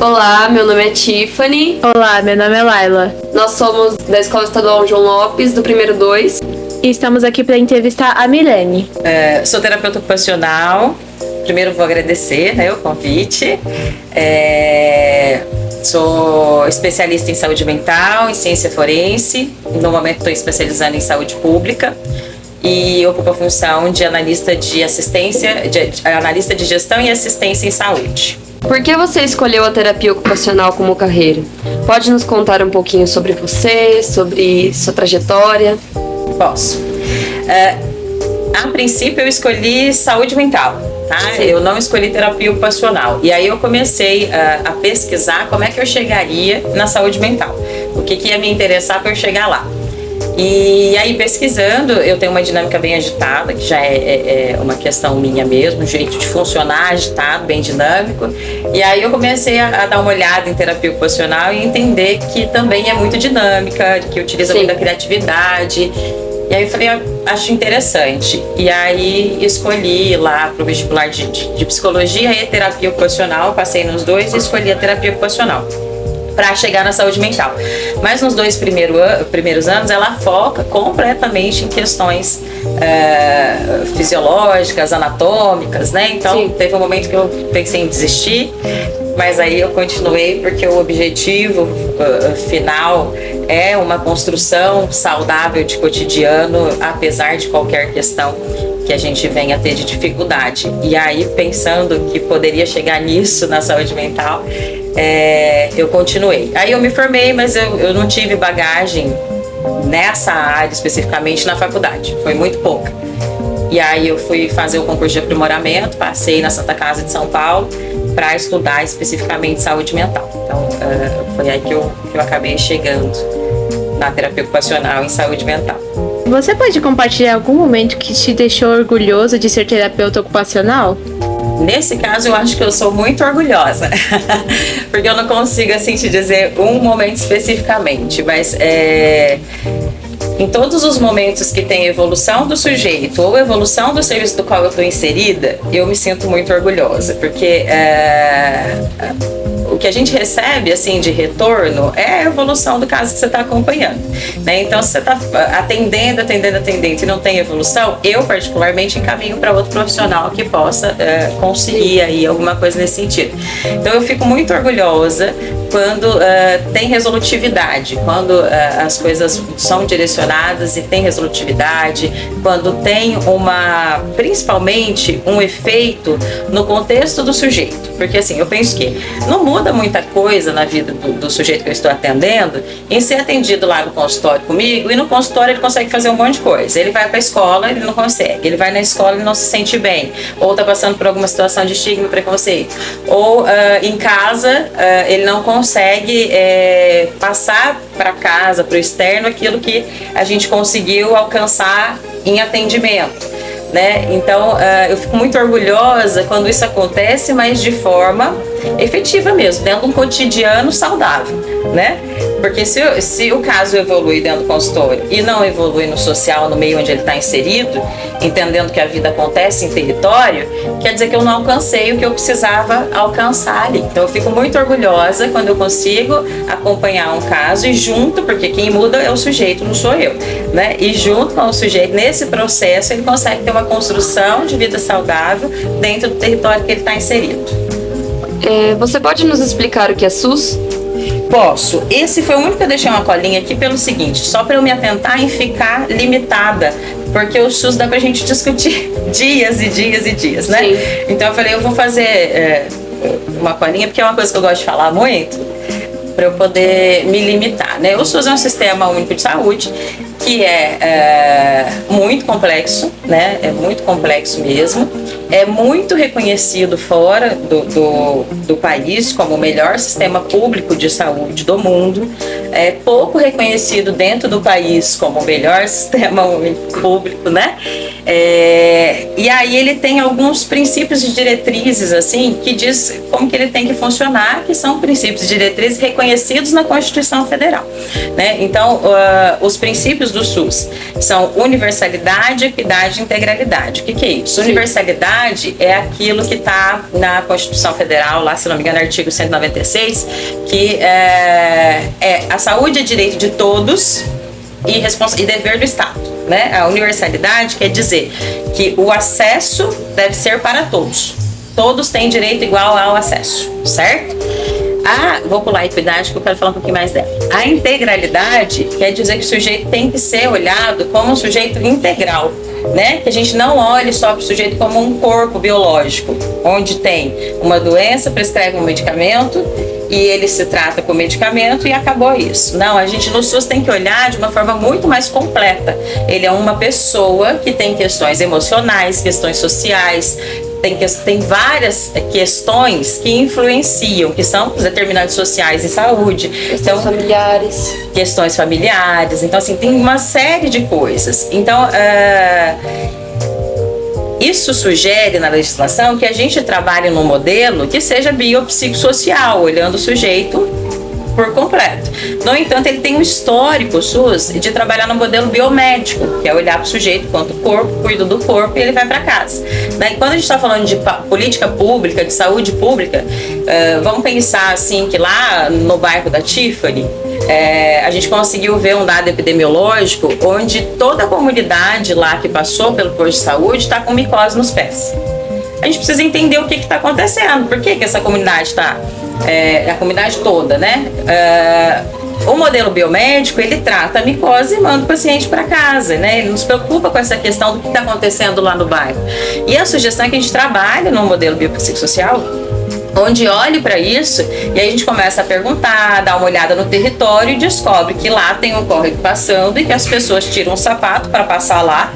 Olá, meu nome é Tiffany. Olá, meu nome é Laila. Nós somos da Escola Estadual João Lopes, do primeiro 2. E estamos aqui para entrevistar a Milene. Sou terapeuta ocupacional. Primeiro vou agradecer, o convite. Sou especialista em saúde mental, em ciência forense. No momento estou especializando em saúde pública e ocupo a função de analista de analista de gestão e assistência em saúde. Por que você escolheu a terapia ocupacional como carreira? Pode nos contar um pouquinho sobre você, sobre sua trajetória? Posso. A princípio eu escolhi saúde mental, tá? Sim. Eu não escolhi terapia ocupacional. E aí eu comecei a pesquisar como é que eu chegaria na saúde mental. O que ia me interessar para eu chegar lá. E aí pesquisando, eu tenho uma dinâmica bem agitada, que já é uma questão minha mesmo, um jeito de funcionar agitado, bem dinâmico. E aí eu comecei a dar uma olhada em terapia ocupacional e entender que também é muito dinâmica, que utiliza Sim. muita criatividade. E aí eu falei, acho interessante. E aí escolhi lá para o vestibular de psicologia e terapia ocupacional, passei nos dois e escolhi a terapia ocupacional para chegar na saúde mental. Mas nos dois primeiros anos ela foca completamente em questões fisiológicas, anatômicas, né? Então Sim. teve um momento que eu pensei em desistir, mas aí eu continuei porque o objetivo final é uma construção saudável de cotidiano, apesar de qualquer questão que a gente venha a ter de dificuldade. E aí, pensando que poderia chegar nisso na saúde mental, eu continuei. Aí eu me formei, mas eu não tive bagagem nessa área especificamente na faculdade, foi muito pouca. E aí eu fui fazer o concurso de aprimoramento, passei na Santa Casa de São Paulo para estudar especificamente saúde mental. Então foi aí que eu acabei chegando na terapia ocupacional em saúde mental. Você pode compartilhar algum momento que te deixou orgulhoso de ser terapeuta ocupacional? Nesse caso, eu acho que eu sou muito orgulhosa, porque eu não consigo, assim, te dizer um momento especificamente, mas em todos os momentos que tem evolução do sujeito ou evolução do serviço do qual eu estou inserida, eu me sinto muito orgulhosa, porque o que a gente recebe assim de retorno é a evolução do caso que você está acompanhando, né? Então, se você está atendendo e não tem evolução, eu particularmente encaminho para outro profissional que possa conseguir aí alguma coisa nesse sentido. Então, eu fico muito orgulhosa quando tem resolutividade, quando as coisas são direcionadas e tem resolutividade, quando tem principalmente um efeito no contexto do sujeito. Porque assim, eu penso que não muda muita coisa na vida do sujeito que eu estou atendendo em ser atendido lá no consultório comigo, e no consultório ele consegue fazer um monte de coisa. Ele vai para a escola, ele não consegue. Ele vai na escola, ele não se sente bem. Ou está passando por alguma situação de estigma e preconceito. Ou em casa, ele não consegue passar para casa, para o externo, aquilo que a gente conseguiu alcançar em atendimento, né? Então eu fico muito orgulhosa quando isso acontece, mas de forma efetiva mesmo, dentro de um cotidiano saudável, né? Porque se o caso evolui dentro do consultório e não evolui no social, no meio onde ele está inserido, entendendo que a vida acontece em território, quer dizer que eu não alcancei o que eu precisava alcançar ali. Então eu fico muito orgulhosa quando eu consigo acompanhar um caso e junto, porque quem muda é o sujeito, não sou eu, né? E junto com o sujeito, nesse processo, ele consegue ter uma construção de vida saudável dentro do território que ele está inserido. Você pode nos explicar o que é SUS? Posso. Esse foi o único que eu deixei uma colinha aqui pelo seguinte, só para eu me atentar em ficar limitada, porque o SUS dá pra gente discutir dias e dias e dias, né? Sim. Então eu falei, eu vou fazer uma colinha, porque é uma coisa que eu gosto de falar muito, para eu poder me limitar, né? O SUS é um sistema único de saúde que é muito complexo, né? É muito complexo mesmo. É muito reconhecido fora do país como o melhor sistema público de saúde do mundo. É pouco reconhecido dentro do país como o melhor sistema público, né? E aí ele tem alguns princípios e diretrizes, assim, que diz como que ele tem que funcionar, que são princípios e diretrizes reconhecidos na Constituição Federal, né? Então, os princípios princípios do SUS são universalidade, equidade e integralidade. O que é isso? Sim. Universalidade é aquilo que está na Constituição Federal, lá, se não me engano, artigo 196, que a saúde é direito de todos e dever do Estado, né? A universalidade quer dizer que o acesso deve ser para todos. Todos têm direito igual ao acesso, certo? Vou pular a equidade, que eu quero falar um pouquinho mais dela. A integralidade quer dizer que o sujeito tem que ser olhado como um sujeito integral, né? Que a gente não olhe só para o sujeito como um corpo biológico, onde tem uma doença, prescreve um medicamento e ele se trata com medicamento e acabou isso. Não, a gente no SUS tem que olhar de uma forma muito mais completa. Ele é uma pessoa que tem questões emocionais, questões sociais, tem várias questões que influenciam, que são os determinantes sociais e saúde. Questões familiares. Questões familiares. Então, assim, tem uma série de coisas. Então, isso sugere na legislação que a gente trabalhe num modelo que seja biopsicossocial, olhando o sujeito por completo. No entanto, ele tem um histórico, o SUS, de trabalhar no modelo biomédico, que é olhar para o sujeito quanto corpo, cuida do corpo e ele vai para casa. E quando a gente está falando de política pública, de saúde pública, vamos pensar assim que lá no bairro da Tiffany, a gente conseguiu ver um dado epidemiológico onde toda a comunidade lá que passou pelo posto de saúde está com micose nos pés. A gente precisa entender o que está acontecendo, por que essa comunidade está... a comunidade toda, né? O modelo biomédico, ele trata a micose e manda o paciente para casa, né? Ele nos preocupa com essa questão do que está acontecendo lá no bairro. E a sugestão é que a gente trabalhe no modelo biopsicossocial, onde olhe para isso e aí a gente começa a perguntar, dá uma olhada no território e descobre que lá tem um córrego passando e que as pessoas tiram um sapato para passar lá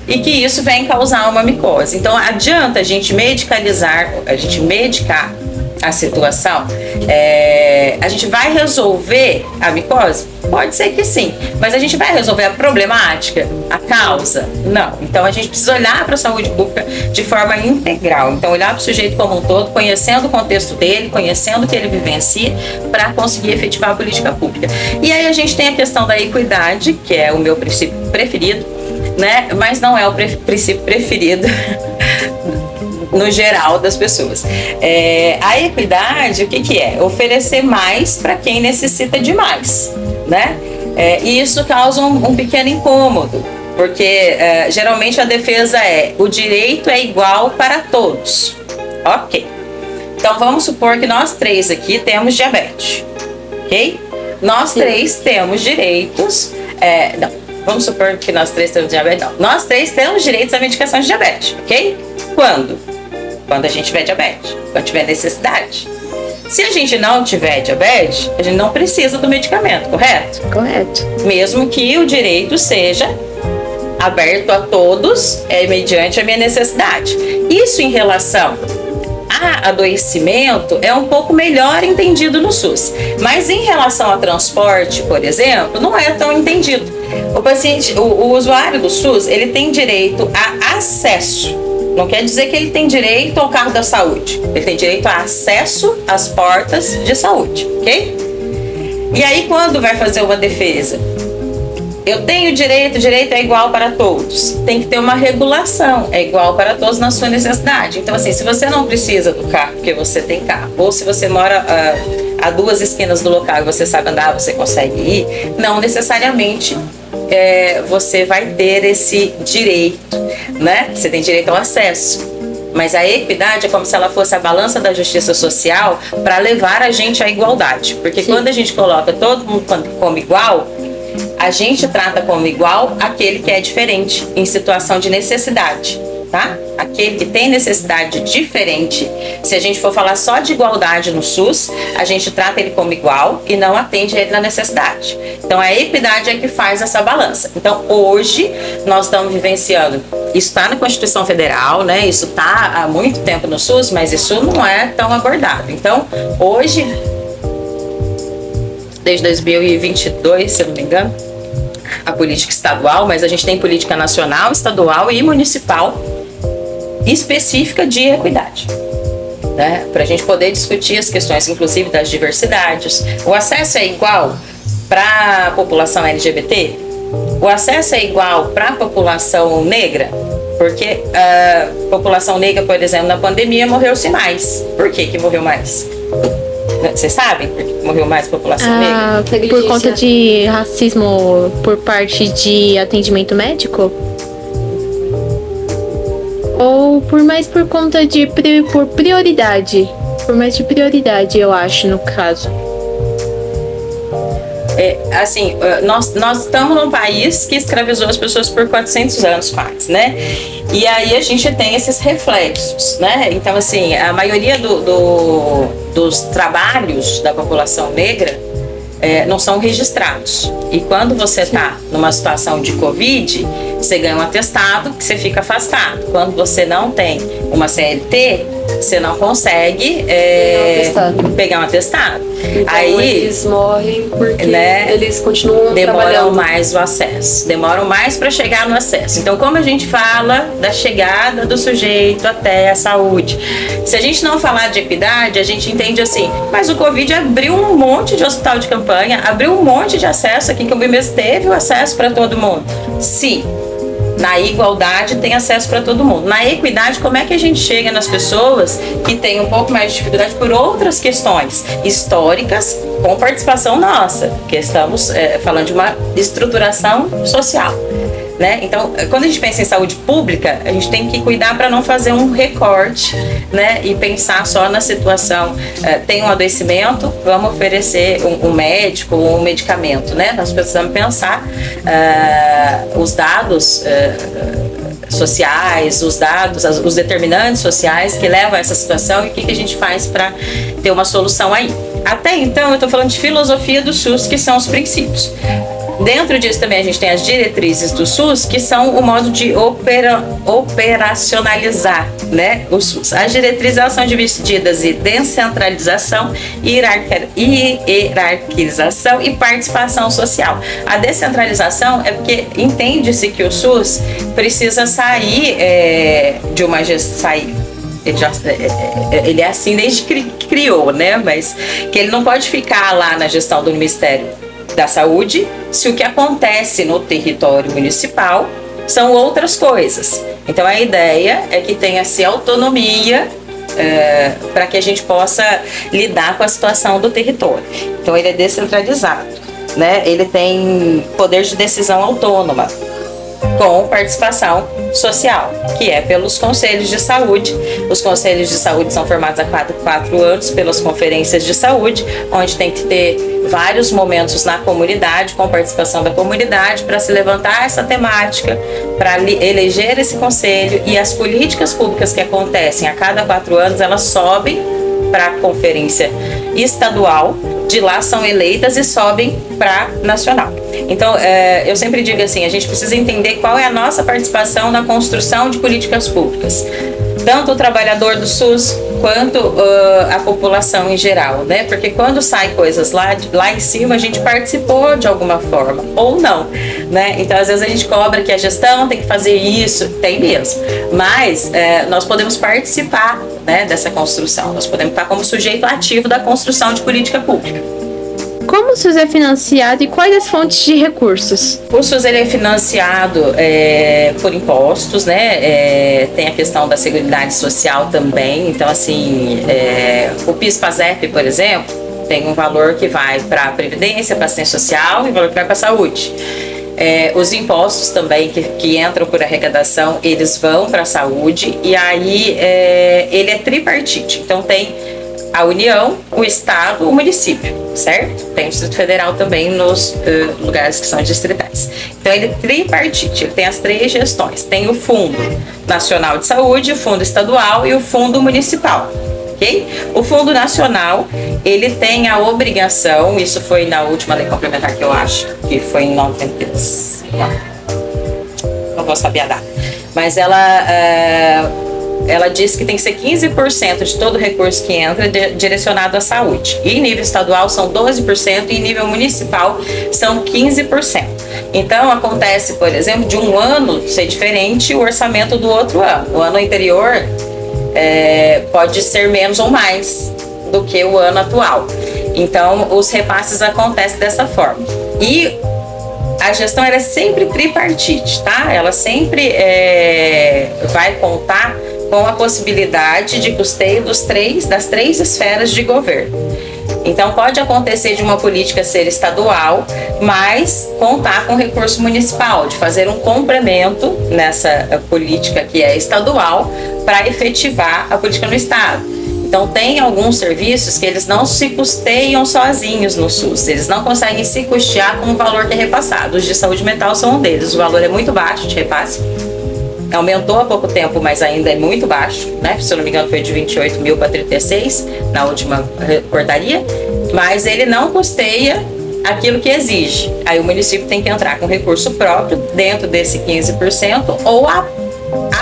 e que isso vem causar uma micose. Então, adianta a gente medicar a situação, a gente vai resolver a micose? Pode ser que sim, mas a gente vai resolver a problemática, a causa? Não. Então a gente precisa olhar para a saúde pública de forma integral. Então olhar para o sujeito como um todo, conhecendo o contexto dele, conhecendo o que ele vivencia, para conseguir efetivar a política pública. E aí a gente tem a questão da equidade, que é o meu princípio preferido, né? Mas não é o princípio preferido no geral das pessoas. A equidade, o que é? Oferecer mais para quem necessita de mais, né? E isso causa um pequeno incômodo, porque geralmente a defesa o direito é igual para todos. Ok. Então vamos supor que nós três aqui temos diabetes, ok? Nós três temos direitos... não, vamos supor que nós três temos diabetes. Não, nós três temos direitos à medicação de diabetes, ok? Quando? Quando a gente tiver diabetes, quando tiver necessidade. Se a gente não tiver diabetes, a gente não precisa do medicamento, correto? Correto. Mesmo que o direito seja aberto a todos, mediante a minha necessidade. Isso em relação a adoecimento é um pouco melhor entendido no SUS. Mas em relação a transporte, por exemplo, não é tão entendido. O paciente, o usuário do SUS, ele tem direito a acesso. Não quer dizer que ele tem direito ao carro da saúde. Ele tem direito a acesso às portas de saúde, ok? E aí, quando vai fazer uma defesa? Eu tenho direito, o direito é igual para todos. Tem que ter uma regulação, é igual para todos na sua necessidade. Então, assim, se você não precisa do carro porque você tem carro, ou se você mora a 2 esquinas do local e você sabe andar, você consegue ir, não necessariamente você vai ter esse direito, né? Você tem direito ao acesso. Mas a equidade é como se ela fosse a balança da justiça social para levar a gente à igualdade. Porque Sim. Quando a gente coloca todo mundo como igual, a gente trata como igual aquele que é diferente em situação de necessidade, tá? Aquele que tem necessidade diferente. Se a gente for falar só de igualdade no SUS, a gente trata ele como igual e não atende ele na necessidade. Então a equidade é que faz essa balança. Então hoje nós estamos vivenciando, isso está na Constituição Federal, né? Isso está há muito tempo no SUS, mas isso não é tão abordado. Então hoje, desde 2022, se eu não me engano, a política estadual, mas a gente tem política nacional, estadual e municipal específica de equidade, né? Para a gente poder discutir as questões, inclusive das diversidades. O acesso é igual para a população LGBT? O acesso é igual para a população negra? Porque a população negra, por exemplo, na pandemia morreu-se mais. Por que morreu mais? Vocês sabem por que morreu mais a população negra? Por Negligência. conta de racismo por parte de atendimento médico? Ou por conta de por prioridade? Por mais de prioridade, eu acho, no caso. Assim, nós estamos num país que escravizou as pessoas por 400 anos quase, né? E aí a gente tem esses reflexos, né? Então, assim, a maioria dos trabalhos da população negra não são registrados. E quando você está numa situação de Covid, você ganha um atestado que você fica afastado. Quando você não tem uma CLT, você não consegue pegar um atestado. Então Aí eles morrem porque né, eles continuam demoram trabalhando. mais o acesso, demoram mais para chegar no acesso. Então, como a gente fala da chegada do sujeito até a saúde? Se a gente não falar de equidade, a gente entende assim, mas o Covid abriu um monte de hospital de campanha, abriu um monte de acesso aqui, que o BMS teve o acesso para todo mundo. Sim. Na igualdade tem acesso para todo mundo. Na equidade, como é que a gente chega nas pessoas que têm um pouco mais de dificuldade por outras questões históricas com participação nossa? Porque estamos falando de uma estruturação social. Né? Então, quando a gente pensa em saúde pública, a gente tem que cuidar para não fazer um recorte, né? E pensar só na situação. Tem um adoecimento, vamos oferecer um médico ou um medicamento. Né? Nós precisamos pensar os dados sociais, os determinantes sociais que levam a essa situação e o que a gente faz para ter uma solução aí. Até então, eu estou falando de filosofia do SUS, que são os princípios. Dentro disso também a gente tem as diretrizes do SUS, que são o modo de operacionalizar, né, o SUS. As diretrizes elas são divididas em descentralização, hierarquização e participação social. A descentralização é porque entende-se que o SUS precisa sair de uma gestão. Ele é assim desde que criou, né? Mas que ele não pode ficar lá na gestão do Ministério da Saúde se o que acontece no território municipal são outras coisas. Então a ideia é que tenha-se autonomia para que a gente possa lidar com a situação do território. Então ele é descentralizado, né? Ele tem poder de decisão autônoma, com participação social, que é pelos conselhos de saúde. Os conselhos de saúde são formados a cada 4 anos pelas conferências de saúde, onde tem que ter vários momentos na comunidade, com participação da comunidade, para se levantar essa temática, para eleger esse conselho, e as políticas públicas que acontecem a cada 4 anos, elas sobem para a conferência estadual, de lá são eleitas e sobem para nacional. Então, eu sempre digo assim, a gente precisa entender qual é a nossa participação na construção de políticas públicas. Tanto o trabalhador do SUS, quanto a população em geral, né? Porque quando sai coisas lá em cima, a gente participou de alguma forma, ou não, né? Então, às vezes a gente cobra que a gestão tem que fazer isso, tem mesmo. Mas nós podemos participar, né, dessa construção, nós podemos estar como sujeito ativo da construção de política pública. Como o SUS é financiado e quais as fontes de recursos? O SUS ele é financiado por impostos, né? Tem a questão da Seguridade Social também. Então, assim, o PIS/PASEP, por exemplo, tem um valor que vai para a Previdência, para a Assistência Social e um valor que vai para a Saúde. Os impostos também que entram por arrecadação, eles vão para a saúde, e aí ele é tripartite. Então tem a União, o Estado, o município, certo? Tem o Distrito Federal também nos lugares que são distritais. Então ele é tripartite, ele tem as 3 gestões. Tem o Fundo Nacional de Saúde, o Fundo Estadual e o Fundo Municipal. Okay? O Fundo Nacional, ele tem a obrigação, isso foi na última lei complementar que eu acho, que foi em 93, não vou saber a data, mas ela diz que tem que ser 15% de todo o recurso que entra direcionado à saúde. E em nível estadual são 12% e em nível municipal são 15%. Então acontece, por exemplo, de um ano ser diferente o orçamento do outro ano. O ano anterior pode ser menos ou mais do que o ano atual. Então os repasses acontecem dessa forma. E a gestão ela é sempre tripartite, tá? Ela sempre vai contar com a possibilidade de custeio das três esferas de governo. Então, pode acontecer de uma política ser estadual, mas contar com recurso municipal, de fazer um complemento nessa política que é estadual para efetivar a política no estado. Então, tem alguns serviços que eles não se custeiam sozinhos no SUS, eles não conseguem se custear com o valor que é repassado. Os de saúde mental são um deles, o valor é muito baixo de repasse. Aumentou há pouco tempo, mas ainda é muito baixo, né? Se eu não me engano, foi de 28 mil para 36 na última portaria, mas ele não custeia aquilo que exige. Aí o município tem que entrar com recurso próprio dentro desse 15% ou a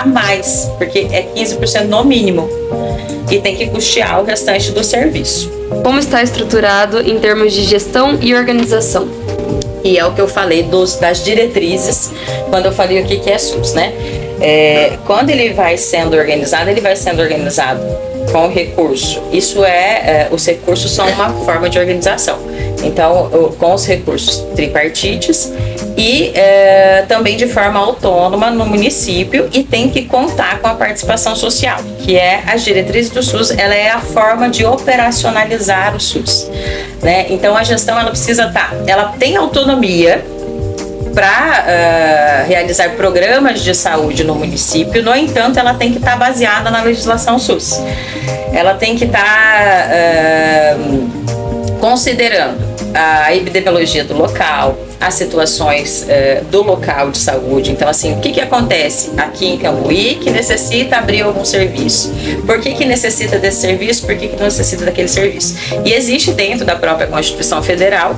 mais, porque é 15% no mínimo, e tem que custear o restante do serviço. Como está estruturado em termos de gestão e organização? E é o que eu falei das diretrizes quando eu falei o que é SUS, né? Quando ele vai sendo organizado com recurso. Isso os recursos são uma forma de organização. Então, com os recursos tripartites e também de forma autônoma no município, e tem que contar com a participação social, que é as diretrizes do SUS, ela é a forma de operacionalizar o SUS, né? Então, a gestão ela tem autonomia para realizar programas de saúde no município. No entanto, ela tem que estar baseada na legislação SUS. Ela tem que estar considerando a epidemiologia do local, as situações do local de saúde. Então, assim, o que acontece aqui em Cambuí que necessita abrir algum serviço? Por que necessita desse serviço? Por que não necessita daquele serviço? E existe dentro da própria Constituição Federal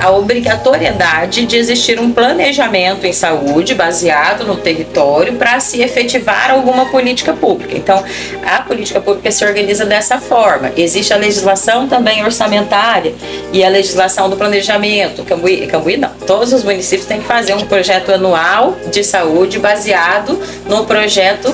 a obrigatoriedade de existir um planejamento em saúde baseado no território para se efetivar alguma política pública. Então, a política pública se organiza dessa forma. Existe a legislação também orçamentária e a legislação do planejamento. Cambuí não. Todos os municípios têm que fazer um projeto anual de saúde baseado no projeto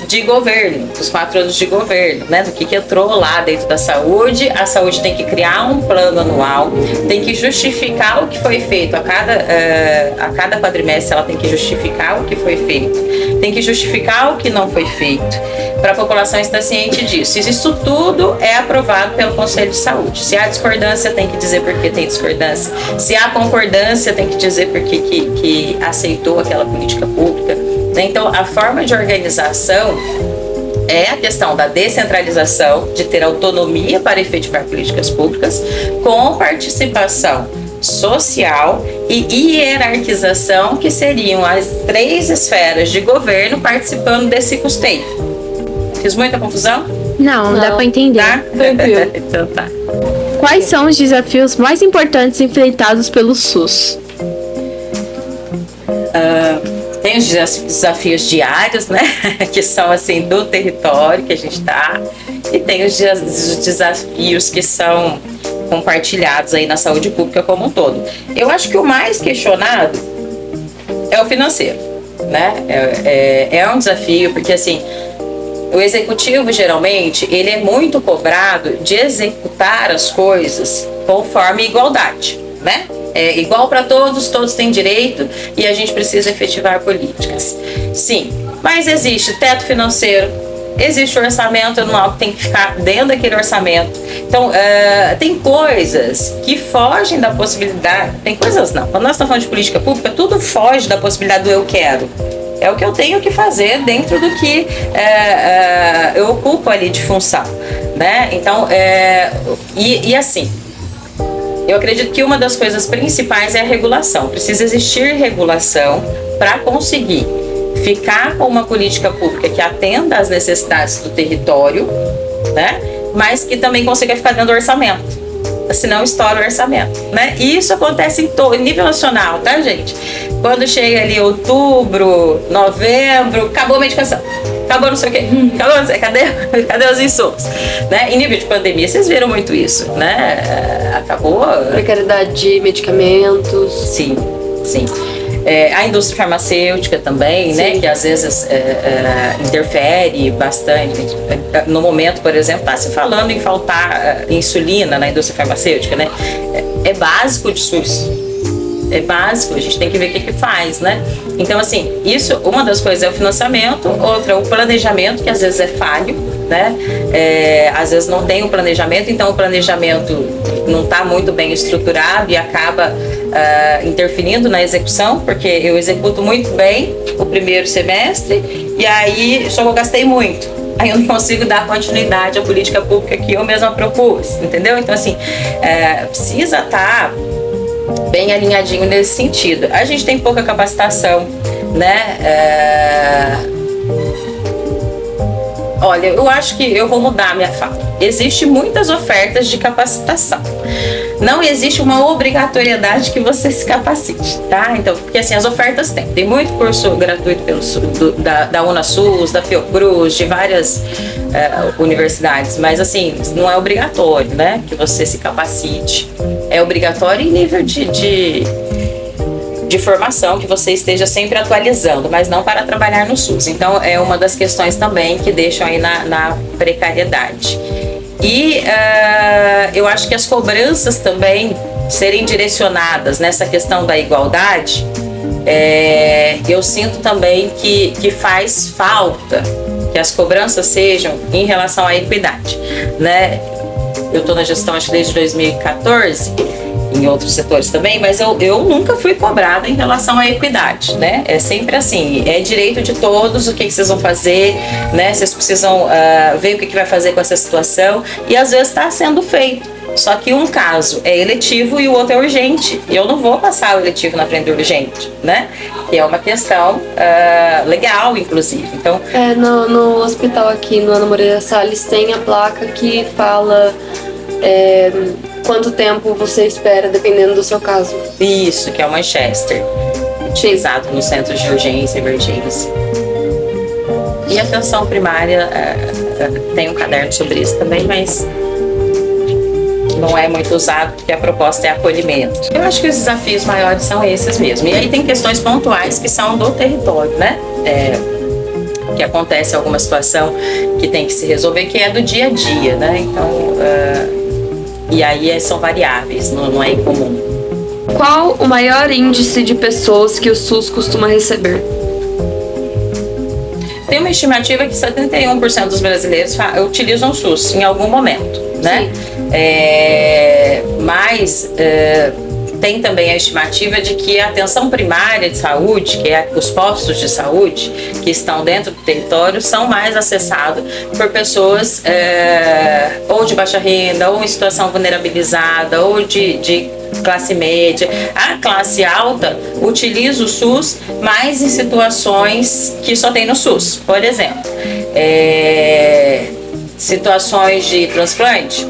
de governo, dos 4 anos de governo, né? Do que entrou lá dentro da saúde. A saúde tem que criar um plano anual, tem que justificar o que foi feito a cada quadrimestre. Ela tem que justificar o que foi feito, tem que justificar o que não foi feito, para a população estar ciente disso. Isso tudo é aprovado pelo Conselho de Saúde. Se há discordância, tem que dizer por que tem discordância. Se há concordância, tem que dizer por que aceitou aquela política pública. Então, a forma de organização é a questão da descentralização, de ter autonomia para efetivar políticas públicas, com participação social e hierarquização, que seriam as 3 esferas de governo participando desse custeio. Fiz muita confusão? Não, dá pra entender. Tá? Tranquilo. Então tá. Quais são os desafios mais importantes enfrentados pelo SUS? Tem os desafios diários, né? Que são assim do território que a gente está, e tem os desafios que são compartilhados aí na saúde pública como um todo. Eu acho que o mais questionado é o financeiro, né? É um desafio, porque assim, o executivo geralmente ele é muito cobrado de executar as coisas conforme igualdade, né? É igual para todos, todos têm direito, e a gente precisa efetivar políticas. Sim, mas existe teto financeiro, existe orçamento anual que tem que ficar dentro daquele orçamento. Então, tem coisas que fogem da possibilidade, tem coisas não. Quando nós estamos falando de política pública, tudo foge da possibilidade do eu quero. É o que eu tenho que fazer dentro do que eu ocupo ali de função, né? Então, e assim, eu acredito que uma das coisas principais é a regulação. Precisa existir regulação para conseguir ficar com uma política pública que atenda às necessidades do território, né? Mas que também consiga ficar dentro do orçamento. Senão estoura o orçamento, né? E isso acontece em nível nacional, tá, gente? Quando chega ali outubro, novembro, acabou a medicação, acabou não sei o quê, acabou não sei, cadê os insumos, né? Em nível de pandemia, vocês viram muito isso, né? Acabou... Precariedade de medicamentos. Sim. A indústria farmacêutica também, né, que às vezes interfere bastante. No momento, por exemplo, está se falando em faltar insulina na indústria farmacêutica, né? É básico de SUS. básico, a gente tem que ver o que faz, né? Então, assim, isso, uma das coisas é o financiamento, outra é o planejamento, que às vezes é falho, né? Às vezes não tem o planejamento, então o planejamento não está muito bem estruturado e acaba interferindo na execução, porque eu executo muito bem o primeiro semestre e aí só que eu gastei muito. Aí eu não consigo dar continuidade à política pública que eu mesma propus, entendeu? Então, assim, precisa estar bem alinhadinho nesse sentido. A gente tem pouca capacitação, né? Olha, eu acho que eu vou mudar a minha fala. Existem muitas ofertas de capacitação. Não existe uma obrigatoriedade que você se capacite, tá? Então, porque assim, as ofertas tem muito curso gratuito da UnaSUS, da Fiocruz, de várias universidades, mas assim, não é obrigatório, né? Que você se capacite. É obrigatório em nível de formação, que você esteja sempre atualizando, mas não para trabalhar no SUS. Então, é uma das questões também que deixam aí na precariedade. E eu acho que as cobranças também serem direcionadas nessa questão da igualdade, eu sinto também que faz falta que as cobranças sejam em relação à equidade, né? Eu estou na gestão acho que desde 2014, em outros setores também, mas eu nunca fui cobrada em relação à equidade, né? É sempre assim, é direito de todos, o que vocês vão fazer, né? Vocês precisam ver o que vai fazer com essa situação, e às vezes está sendo feito. Só que um caso é eletivo e o outro é urgente. E eu não vou passar o eletivo na frente do urgente, né? Que é uma questão legal, inclusive. Então, no hospital aqui, no Ana Moreira Salles, tem a placa que fala quanto tempo você espera, dependendo do seu caso. Isso, que é o Manchester, utilizado no centro de urgência e emergência. E a atenção primária tem um caderno sobre isso também, mas não é muito usado porque a proposta é acolhimento. Eu acho que os desafios maiores são esses mesmo. E aí tem questões pontuais que são do território, né? Que acontece alguma situação que tem que se resolver, que é do dia a dia, né? Então, e aí são variáveis, não é incomum. Qual o maior índice de pessoas que o SUS costuma receber? Tem uma estimativa que 71% dos brasileiros utilizam o SUS em algum momento, né? Mas tem também a estimativa de que a atenção primária de saúde, que é os postos de saúde que estão dentro do território, são mais acessados por pessoas ou de baixa renda, ou em situação vulnerabilizada, ou de classe média. A classe alta utiliza o SUS mais em situações que só tem no SUS. Por exemplo, situações de transplante,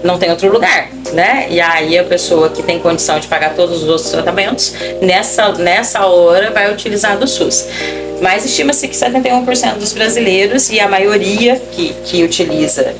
não tem outro lugar, né? E aí a pessoa que tem condição de pagar todos os outros tratamentos, nessa hora vai utilizar do SUS. Mas estima-se que 71% dos brasileiros, e a maioria que utiliza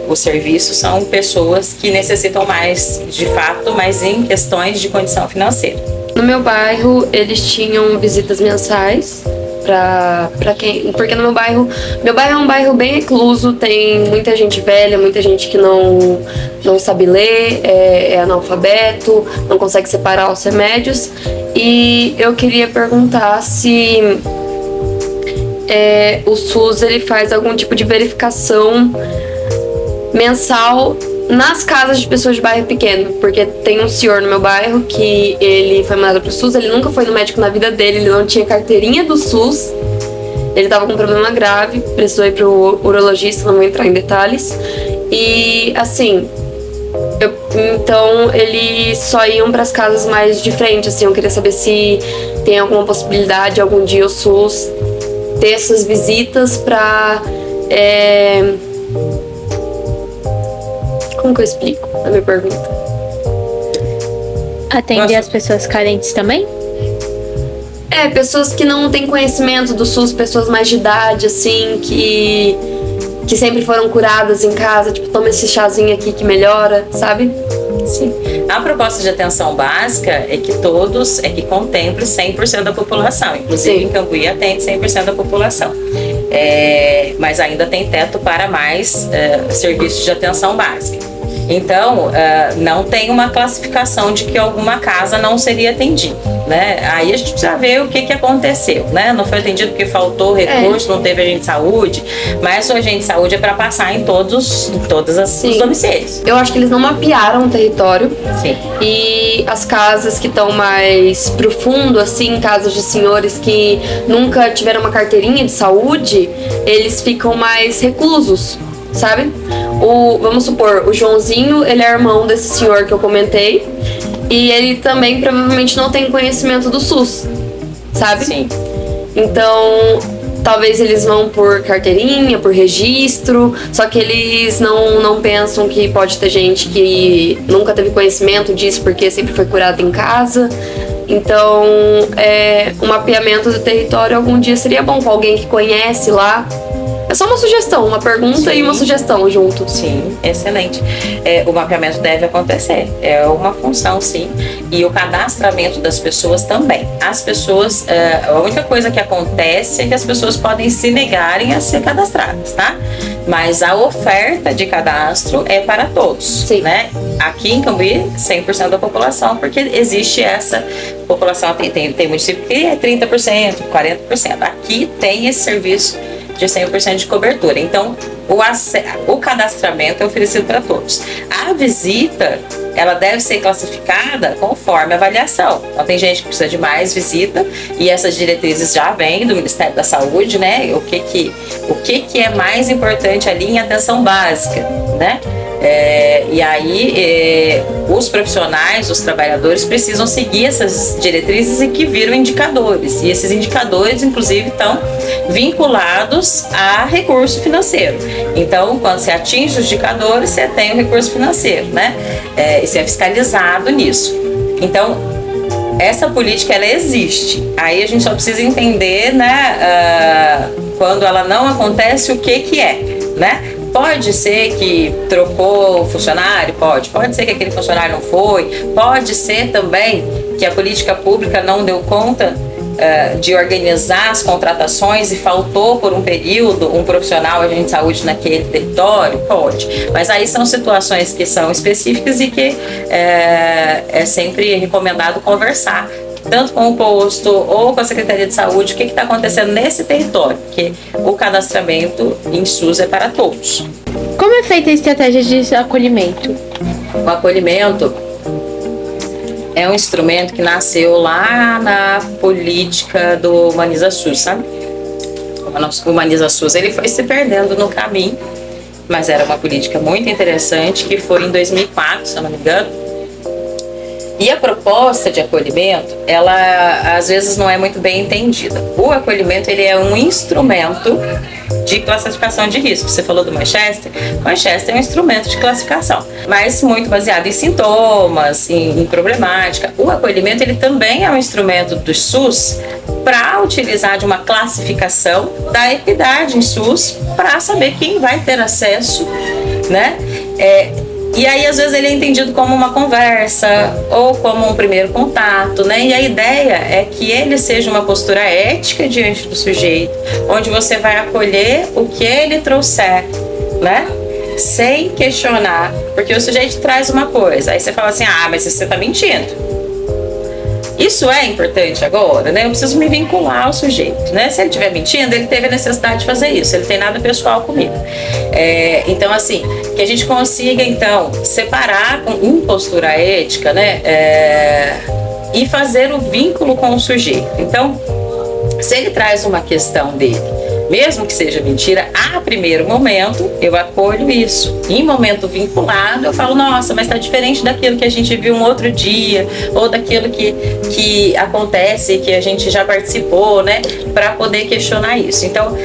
o serviço, são pessoas que necessitam mais, de fato, mas em questões de condição financeira. No meu bairro, eles tinham visitas mensais para quem, porque no meu bairro é um bairro bem recluso, tem muita gente velha, muita gente que não sabe ler, é analfabeto, não consegue separar os remédios. E eu queria perguntar se o SUS ele faz algum tipo de verificação mensal nas casas de pessoas de bairro pequeno, porque tem um senhor no meu bairro que ele foi mandado pro SUS, ele nunca foi no médico na vida dele, ele não tinha carteirinha do SUS, ele tava com um problema grave, precisou ir pro urologista, não vou entrar em detalhes, e assim, então eles só iam pras casas mais de frente, assim, eu queria saber se tem alguma possibilidade, algum dia o SUS ter essas visitas pra... Como que eu explico a minha pergunta? Atender as pessoas carentes também? Pessoas que não têm conhecimento do SUS, pessoas mais de idade, assim, que sempre foram curadas em casa, tipo, toma esse chazinho aqui que melhora, sabe? Sim. A proposta de atenção básica é que contemple 100% da população, inclusive Sim. em Cambuí atende 100% da população. Mas ainda tem teto para mais serviços de atenção básica. Então, não tem uma classificação de que alguma casa não seria atendida, né? Aí a gente precisa ver o que aconteceu, né? Não foi atendido porque faltou recurso, não teve agente de saúde, mas o agente de saúde é para passar em todos os domicílios. Eu acho que eles não mapearam o território. Sim. E as casas que estão mais pro fundo, assim, casas de senhores que nunca tiveram uma carteirinha de saúde, eles ficam mais reclusos, sabe? Vamos supor, o Joãozinho, ele é irmão desse senhor que eu comentei, e ele também provavelmente não tem conhecimento do SUS, sabe? Sim. Então, talvez eles vão por carteirinha, por registro, só que eles não pensam que pode ter gente que nunca teve conhecimento disso porque sempre foi curada em casa. Então, o mapeamento do território algum dia seria bom com alguém que conhece lá. É só uma sugestão, uma pergunta e uma sugestão junto. Sim, excelente. O mapeamento deve acontecer, é uma função, sim. E o cadastramento das pessoas também. As pessoas, a única coisa que acontece é que as pessoas podem se negarem a ser cadastradas, tá? Mas a oferta de cadastro é para todos, sim, né? Aqui em Cambuí, 100% da população, porque existe essa população, tem município que é 30%, 40%. Aqui tem esse serviço de 100% de cobertura. Então, o cadastramento é oferecido para todos. A visita, ela deve ser classificada conforme a avaliação. Então, tem gente que precisa de mais visita e essas diretrizes já vêm do Ministério da Saúde, né? O que é mais importante ali em atenção básica, né? E aí os profissionais, os trabalhadores precisam seguir essas diretrizes e que viram indicadores, e esses indicadores inclusive estão vinculados a recurso financeiro. Então, quando você atinge os indicadores, você tem o recurso financeiro, né? E você é fiscalizado nisso. Então, essa política, ela existe. Aí a gente só precisa entender, né, quando ela não acontece, o que é, né? Pode ser que trocou o funcionário? Pode ser que aquele funcionário não foi, pode ser também que a política pública não deu conta de organizar as contratações e faltou por um período um profissional, agente de saúde naquele território? Pode, mas aí são situações que são específicas e que é sempre recomendado conversar tanto com o posto ou com a Secretaria de Saúde, o que está acontecendo nesse território, porque o cadastramento em SUS é para todos. Como é feita a estratégia de acolhimento? O acolhimento é um instrumento que nasceu lá na política do Humaniza SUS, sabe? O Humaniza SUS, ele foi se perdendo no caminho, mas era uma política muito interessante, que foi em 2004, se eu não me engano. E a proposta de acolhimento, ela às vezes não é muito bem entendida. O acolhimento, ele é um instrumento de classificação de risco. Você falou do Manchester. Manchester é um instrumento de classificação, mas muito baseado em sintomas, em problemática. O acolhimento, ele também é um instrumento do SUS para utilizar de uma classificação da equidade em SUS para saber quem vai ter acesso, né? E aí, às vezes, ele é entendido como uma conversa ou como um primeiro contato, né? E a ideia é que ele seja uma postura ética diante do sujeito, onde você vai acolher o que ele trouxer, né? Sem questionar, porque o sujeito traz uma coisa, aí você fala assim, mas você tá mentindo. Isso é importante agora, né? Eu preciso me vincular ao sujeito, né? Se ele estiver mentindo, ele teve a necessidade de fazer isso. Ele tem nada pessoal comigo. Então, assim, que a gente consiga, então, separar em postura ética, né? E fazer o vínculo com o sujeito. Então, se ele traz uma questão dele, mesmo que seja mentira, a primeiro momento eu acolho isso. Em momento vinculado, eu falo, nossa, mas está diferente daquilo que a gente viu um outro dia, ou daquilo que acontece, que a gente já participou, né? Para poder questionar isso. Então,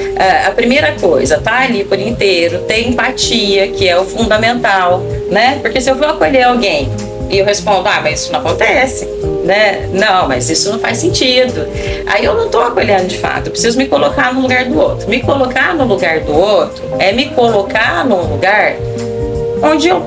a primeira coisa, tá ali por inteiro, ter empatia, que é o fundamental, né? Porque se eu vou acolher alguém e eu respondo, mas isso não acontece, né? Não, mas isso não faz sentido. Aí eu não estou acolhendo de fato, eu preciso me colocar no lugar do outro. Me colocar no lugar do outro é me colocar num lugar onde eu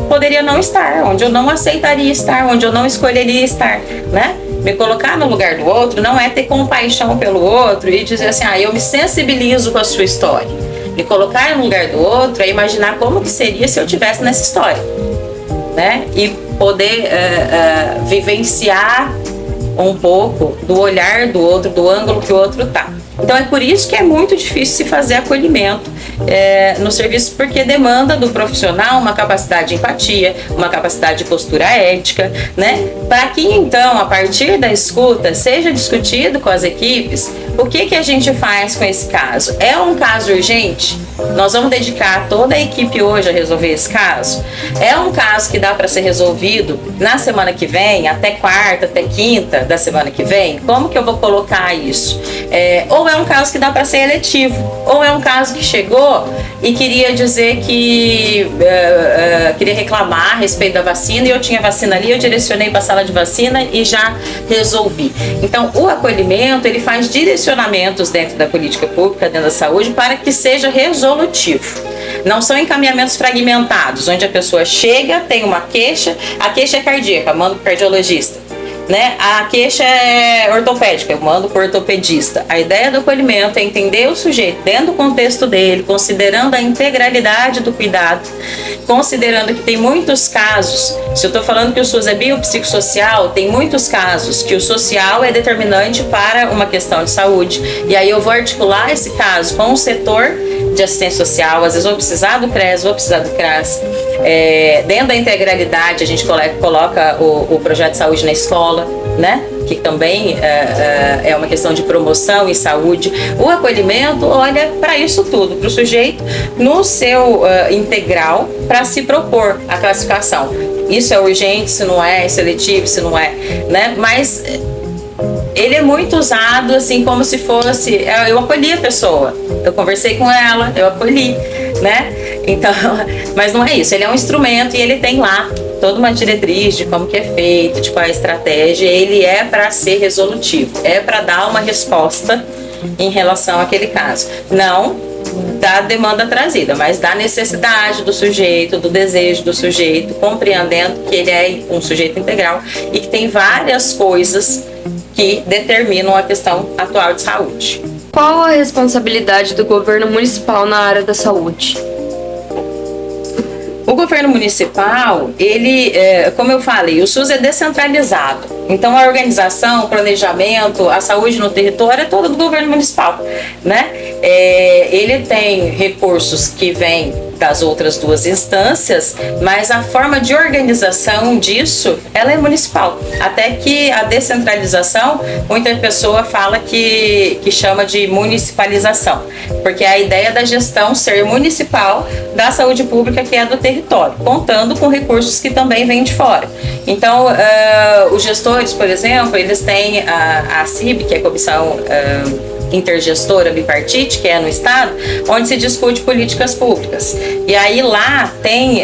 poderia não estar, onde eu não aceitaria estar, onde eu não escolheria estar, né? Me colocar no lugar do outro não é ter compaixão pelo outro e dizer assim, eu me sensibilizo com a sua história. Me colocar no lugar do outro é imaginar como que seria se eu estivesse nessa história, né? E poder vivenciar um pouco do olhar do outro, do ângulo que o outro tá. Então é por isso que é muito difícil se fazer acolhimento no serviço, porque demanda do profissional uma capacidade de empatia, uma capacidade de postura ética, né? Para que então, a partir da escuta, seja discutido com as equipes o que a gente faz com esse caso. É um caso urgente? Nós vamos dedicar toda a equipe hoje a resolver esse caso? É um caso que dá para ser resolvido na semana que vem, até quarta, até quinta da semana que vem? Como que eu vou colocar isso? Ou é um caso que dá para ser eletivo? Ou é um caso que chegou e queria dizer que queria reclamar a respeito da vacina e eu tinha vacina ali, eu direcionei para a sala de vacina e já resolvi. Então, o acolhimento, ele faz direcionamentos dentro da política pública, dentro da saúde, para que seja resolutivo. Não são encaminhamentos fragmentados, onde a pessoa chega, tem uma queixa, a queixa é cardíaca, manda para o cardiologista. Né? A queixa é ortopédica, eu mando para o ortopedista. A ideia do acolhimento é entender o sujeito dentro do contexto dele, considerando a integralidade do cuidado, considerando que tem muitos casos, se eu estou falando que o SUS é biopsicossocial, tem muitos casos que o social é determinante para uma questão de saúde, e aí eu vou articular esse caso com o setor de assistência social, às vezes vou precisar do CRES, vou precisar do CRAS. Dentro da integralidade, a gente coloca o projeto de saúde na escola, né? Que também é uma questão de promoção e saúde. O acolhimento olha para isso tudo, para o sujeito no seu integral, para se propor a classificação. Isso é urgente, se não é seletivo, se não é, né? Mas ele é muito usado assim como se fosse, eu acolhi a pessoa, eu conversei com ela, eu acolhi, né? Então, mas não é isso, ele é um instrumento e ele tem lá toda uma diretriz de como que é feito, de qual é a estratégia. Ele é para ser resolutivo, é para dar uma resposta em relação àquele caso. Não da demanda trazida, mas da necessidade do sujeito, do desejo do sujeito, compreendendo que ele é um sujeito integral e que tem várias coisas que determinam a questão atual de saúde. Qual a responsabilidade do governo municipal na área da saúde? O governo municipal, ele, como eu falei, o SUS é descentralizado. Então, a organização, o planejamento, a saúde no território é toda do governo municipal, né? Ele tem recursos que vêm das outras duas instâncias, mas a forma de organização disso, ela é municipal. Até que a descentralização, muita pessoa fala que chama de municipalização, porque é a ideia da gestão ser municipal da saúde pública que é do território, contando com recursos que também vêm de fora. Então, os gestores, por exemplo, eles têm a CIB, que é a Comissão Intergestora Bipartite, que é no Estado, onde se discute políticas públicas. E aí lá tem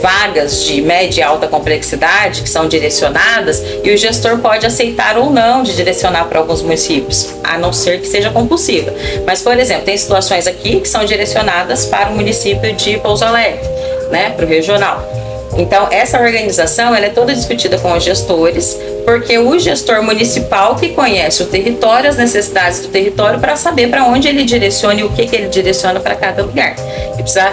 vagas de média e alta complexidade que são direcionadas e o gestor pode aceitar ou não de direcionar para alguns municípios, a não ser que seja compulsiva. Mas, por exemplo, tem situações aqui que são direcionadas para o município de Pouso Alegre, né, para o regional. Então, essa organização ela é toda discutida com os gestores, porque o gestor municipal que conhece o território, as necessidades do território, para saber para onde ele direciona e o que ele direciona para cada lugar. Ele precisa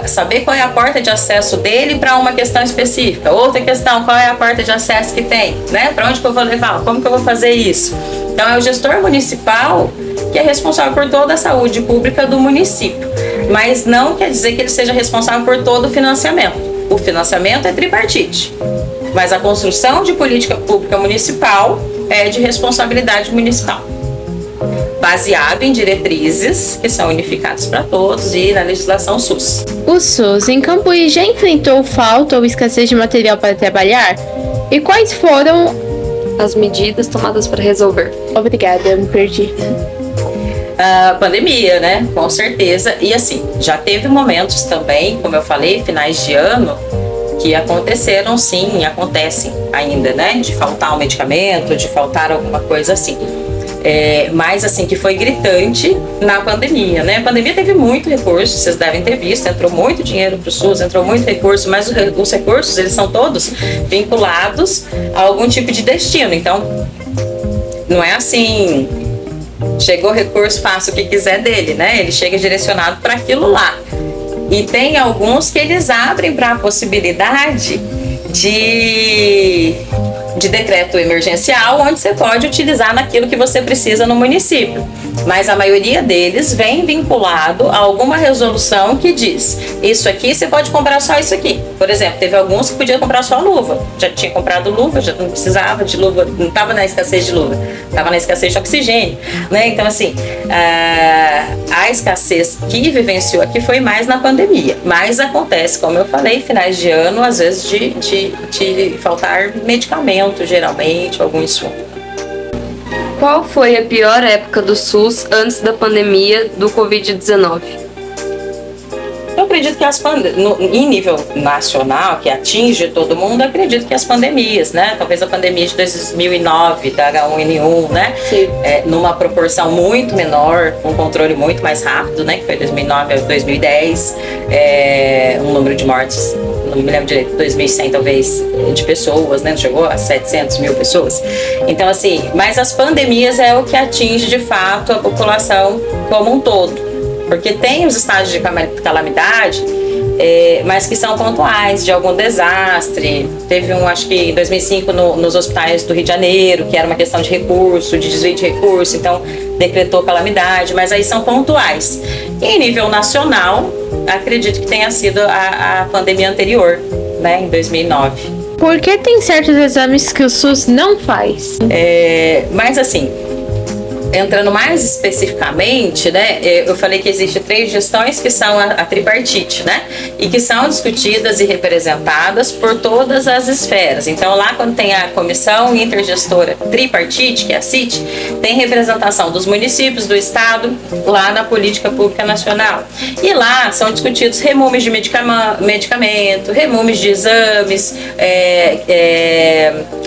saber qual é a porta de acesso dele para uma questão específica. Outra questão, qual é a porta de acesso que tem, né? Para onde que eu vou levar? Como que eu vou fazer isso? Então, é o gestor municipal que é responsável por toda a saúde pública do município, mas não quer dizer que ele seja responsável por todo o financiamento. O financiamento é tripartite, mas a construção de política pública municipal é de responsabilidade municipal, baseado em diretrizes que são unificadas para todos e na legislação SUS. O SUS em Cambuí já enfrentou falta ou escassez de material para trabalhar? E quais foram as medidas tomadas para resolver? Obrigada, eu me perdi. A pandemia, né? Com certeza. E assim, já teve momentos também, como eu falei, finais de ano, que aconteceram sim, e acontecem ainda, né? De faltar um medicamento, de faltar alguma coisa assim. Mas assim, que foi gritante na pandemia, né? A pandemia teve muito recurso, vocês devem ter visto, entrou muito dinheiro para o SUS, entrou muito recurso, mas os recursos, eles são todos vinculados a algum tipo de destino. Então, não é assim, Chegou recurso, faça o que quiser dele, né? Ele chega direcionado para aquilo lá. E tem alguns que eles abrem para a possibilidade de decreto emergencial, onde você pode utilizar naquilo que você precisa no município. Mas a maioria deles vem vinculado a alguma resolução que diz: isso aqui você pode comprar só isso aqui. Por exemplo, teve alguns que podiam comprar só luva. Já tinha comprado luva, já não precisava de luva, não estava na escassez de luva, estava na escassez de oxigênio, né? Então, assim, a escassez que vivenciou aqui foi mais na pandemia. Mas acontece, como eu falei, finais de ano, às vezes de faltar medicamento, geralmente, algum insumo. Qual foi a pior época do SUS antes da pandemia do Covid-19? Eu acredito que em nível nacional, que atinge todo mundo, acredito que as pandemias, né? Talvez a pandemia de 2009, da H1N1, né? Numa proporção muito menor, um controle muito mais rápido, né? Que foi 2009 a 2010, um número de mortes, não me lembro direito, 2.100 talvez, de pessoas, né? Não chegou a 700 mil pessoas. Então, assim, mas as pandemias é o que atinge de fato a população como um todo. Porque tem os estágios de calamidade, mas que são pontuais, de algum desastre. Teve acho que em 2005, nos hospitais do Rio de Janeiro, que era uma questão de recurso, de desvio de recurso, então decretou calamidade, mas aí são pontuais. E em nível nacional, acredito que tenha sido a pandemia anterior, né, em 2009. Por que tem certos exames que o SUS não faz? Mas assim, entrando mais especificamente, né, eu falei que existem 3 gestões que são a tripartite, né, e que são discutidas e representadas por todas as esferas. Então, lá quando tem a comissão intergestora tripartite, que é a CIT, tem representação dos municípios, do estado, lá na política pública nacional. E lá são discutidos remumes de medicamento, remumes de exames,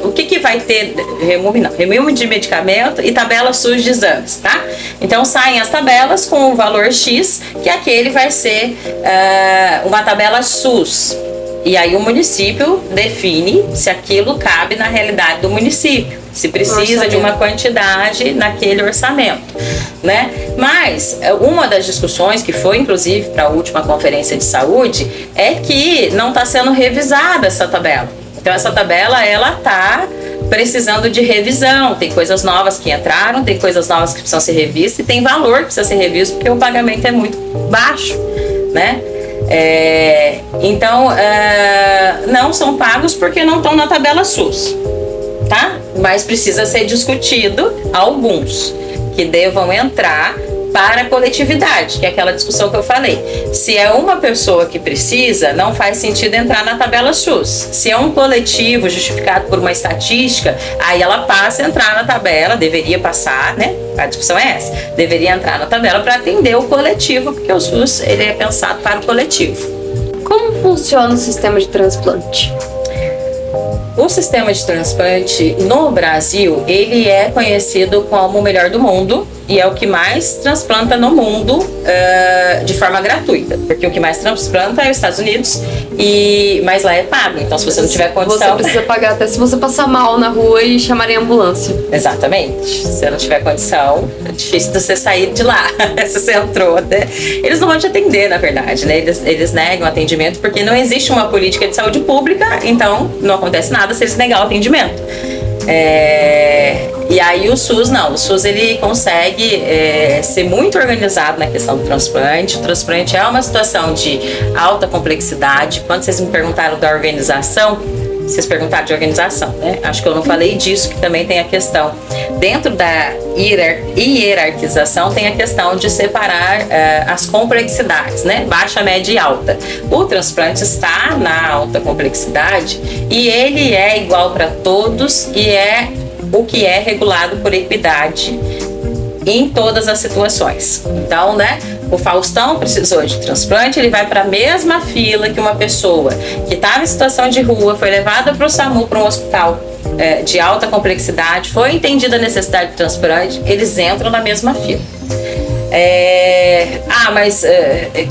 o que vai ter, remume de medicamento e tabela SUS de exames, tá? Então saem as tabelas com o valor X, que aquele vai ser uma tabela SUS. E aí o município define se aquilo cabe na realidade do município, se precisa de uma quantidade naquele orçamento, né? Mas uma das discussões que foi inclusive para a última conferência de saúde é que não está sendo revisada essa tabela. Então essa tabela ela está precisando de revisão, tem coisas novas que entraram, tem coisas novas que precisam ser revistas e tem valor que precisa ser revisto porque o pagamento é muito baixo, né? Então, não são pagos porque não estão na tabela SUS, tá? Mas precisa ser discutido alguns que devam entrar para a coletividade, que é aquela discussão que eu falei. Se é uma pessoa que precisa, não faz sentido entrar na tabela SUS. Se é um coletivo justificado por uma estatística, aí ela passa a entrar na tabela, deveria passar, né? A discussão é essa. Deveria entrar na tabela para atender o coletivo, porque o SUS ele é pensado para o coletivo. Como funciona o sistema de transplante? O sistema de transplante no Brasil, ele é conhecido como o melhor do mundo e é o que mais transplanta no mundo de forma gratuita, porque o que mais transplanta é os Estados Unidos, mas lá é pago, então se você não tiver condição... Você precisa pagar até se você passar mal na rua e chamarem a ambulância. Exatamente. Se você não tiver condição, é difícil de você sair de lá, se você entrou, né? Eles não vão te atender, na verdade, né? Eles negam atendimento porque não existe uma política de saúde pública, então não acontece nada se eles negar o atendimento. E aí o SUS não, o SUS ele consegue ser muito organizado na questão do transplante. O transplante é uma situação de alta complexidade. Quando vocês me perguntaram da organização, vocês perguntaram de organização, né? Acho que eu não falei disso, que também tem a questão. Dentro da hierarquização tem a questão de separar as complexidades, né? Baixa, média e alta. O transplante está na alta complexidade e ele é igual para todos e é o que é regulado por equidade em todas as situações. Então, né? O Faustão precisou de transplante, ele vai para a mesma fila que uma pessoa que estava em situação de rua, foi levada para o SAMU, para um hospital de alta complexidade, foi entendida a necessidade de transplante, eles entram na mesma fila. Mas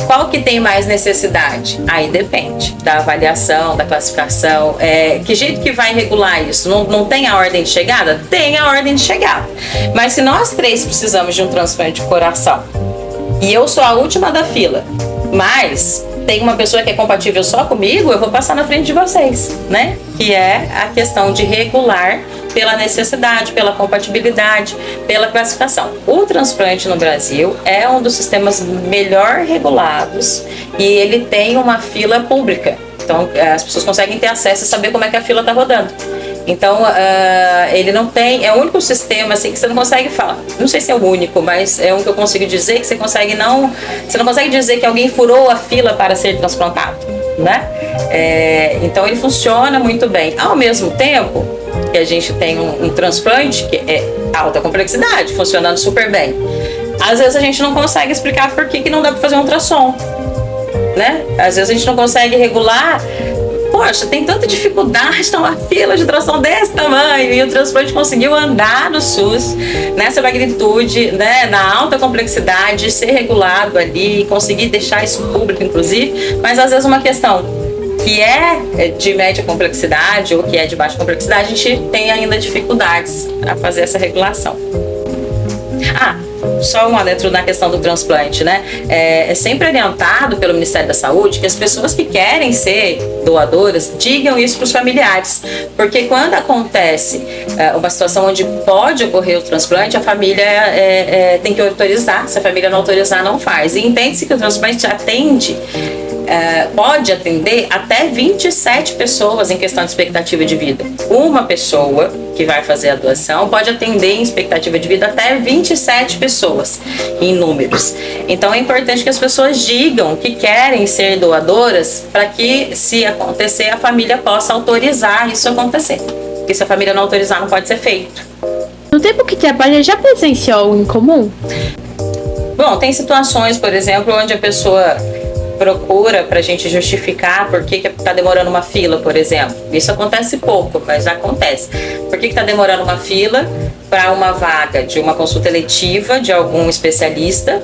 qual que tem mais necessidade? Aí depende da avaliação, da classificação. Que jeito que vai regular isso? Não tem a ordem de chegada? Tem a ordem de chegada. Mas se nós 3 precisamos de um transplante de coração e eu sou a última da fila, mas tem uma pessoa que é compatível só comigo, eu vou passar na frente de vocês, né? Que é a questão de regular pela necessidade, pela compatibilidade, pela classificação. O transplante no Brasil é um dos sistemas melhor regulados e ele tem uma fila pública. Então, as pessoas conseguem ter acesso e saber como é que a fila está rodando. Então, ele não tem... É o único sistema assim, que você não consegue falar. Não sei se é o único, mas é um que eu consigo dizer que você não consegue dizer que alguém furou a fila para ser transplantado, né? Então, ele funciona muito bem. Ao mesmo tempo que a gente tem um transplante que é alta complexidade, funcionando super bem. Às vezes a gente não consegue explicar por que não dá para fazer um ultrassom, né? Às vezes a gente não consegue regular. Poxa, tem tanta dificuldade, tá uma fila de ultrassom desse tamanho e o transplante conseguiu andar no SUS nessa magnitude, né, na alta complexidade, ser regulado ali, conseguir deixar isso público, inclusive, mas às vezes uma questão que é de média complexidade ou que é de baixa complexidade, a gente tem ainda dificuldades a fazer essa regulação. Só um adentro na questão do transplante, né? É sempre orientado pelo Ministério da Saúde que as pessoas que querem ser doadoras digam isso para os familiares, porque quando acontece uma situação onde pode ocorrer o transplante, a família tem que autorizar. Se a família não autorizar, não faz. E entende-se que o transplante pode atender até 27 pessoas em questão de expectativa de vida. Uma pessoa que vai fazer a doação pode atender em expectativa de vida até 27 pessoas em números. Então é importante que as pessoas digam que querem ser doadoras para que, se acontecer, a família possa autorizar isso acontecer. Porque se a família não autorizar, não pode ser feito. No tempo que trabalha, já presenciou o incomum? Bom, tem situações, por exemplo, onde a pessoa procura para a gente justificar por que está demorando uma fila, por exemplo. Isso acontece pouco, mas acontece. Por que está demorando uma fila para uma vaga de uma consulta eletiva de algum especialista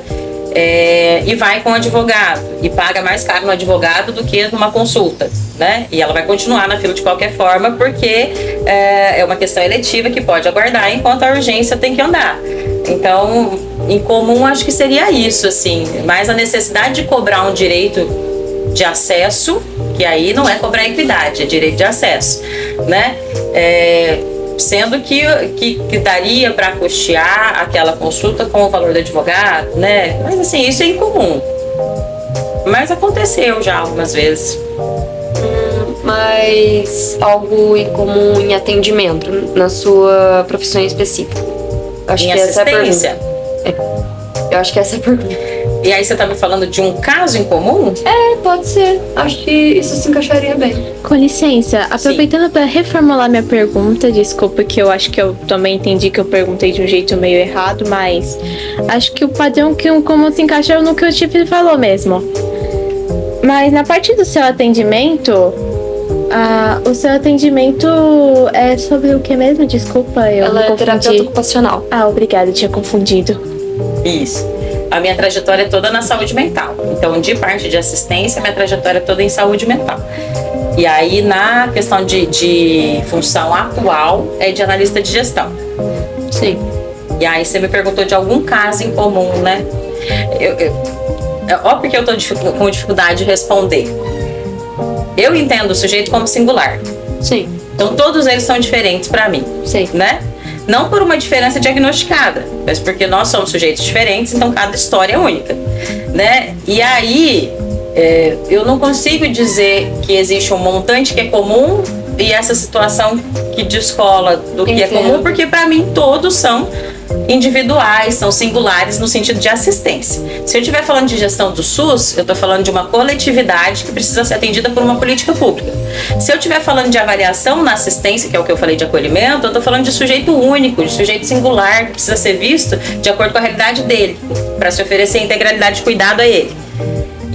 e vai com um advogado e paga mais caro no advogado do que numa consulta, né? E ela vai continuar na fila de qualquer forma porque é uma questão eletiva que pode aguardar enquanto a urgência tem que andar. Então, em comum, acho que seria isso, assim, mas a necessidade de cobrar um direito de acesso, que aí não é cobrar equidade, é direito de acesso, né? Sendo que daria para custear aquela consulta com o valor do advogado, né? Mas assim, isso é incomum. Mas aconteceu já algumas vezes. Mas algo incomum em atendimento, na sua profissão específica? Acho em que assistência? essa é a pergunta. Eu acho que essa é a pergunta. E aí você tá me falando de um caso em comum? Pode ser. Acho que isso se encaixaria bem. Com licença, aproveitando para reformular minha pergunta, desculpa que eu acho que eu também entendi que eu perguntei de um jeito meio errado, mas acho que o padrão que como se encaixou no que o Tiff falou mesmo. Mas na parte do seu atendimento, o seu atendimento é sobre o que mesmo? Desculpa, eu Ela me é confundi. terapeuta ocupacional. Obrigada, eu tinha confundido. Isso. A minha trajetória é toda na saúde mental. Então, de parte de assistência, minha trajetória é toda em saúde mental. E aí, na questão de função atual, é de analista de gestão. Sim. E aí, você me perguntou de algum caso em comum, né? Ó, porque eu tô com dificuldade de responder. Eu entendo o sujeito como singular. Sim. Então, todos eles são diferentes para mim. Sim. Né? Não por uma diferença diagnosticada, mas porque nós somos sujeitos diferentes, então cada história é única, né? E aí, eu não consigo dizer que existe um montante que é comum e essa situação que descola do que é comum, porque para mim todos são individuais, são singulares no sentido de assistência. Se eu estiver falando de gestão do SUS, eu estou falando de uma coletividade que precisa ser atendida por uma política pública. Se eu estiver falando de avaliação na assistência, que é o que eu falei de acolhimento, eu estou falando de sujeito único, de sujeito singular, que precisa ser visto de acordo com a realidade dele, para se oferecer a integralidade de cuidado a ele.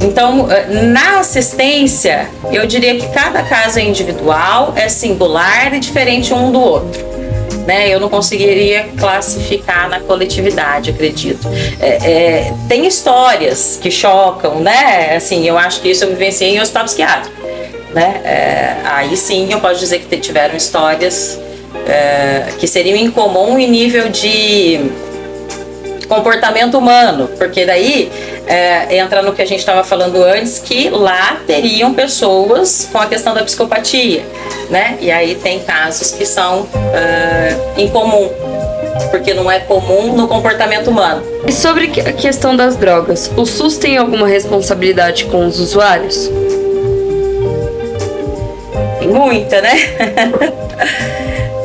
Então, na assistência, eu diria que cada caso é individual, é singular e diferente um do outro. né? Eu não conseguiria classificar na coletividade, acredito. Tem histórias que chocam, né? Assim, eu acho que isso eu vivenciei em hospital psiquiátrico, né? Aí sim eu posso dizer que tiveram histórias que seriam incomum em nível de comportamento humano, porque daí entra no que a gente estava falando antes, que lá teriam pessoas com a questão da psicopatia, né? E aí tem casos que são incomum, porque não é comum no comportamento humano. E sobre a questão das drogas, o SUS tem alguma responsabilidade com os usuários? Tem muita, né?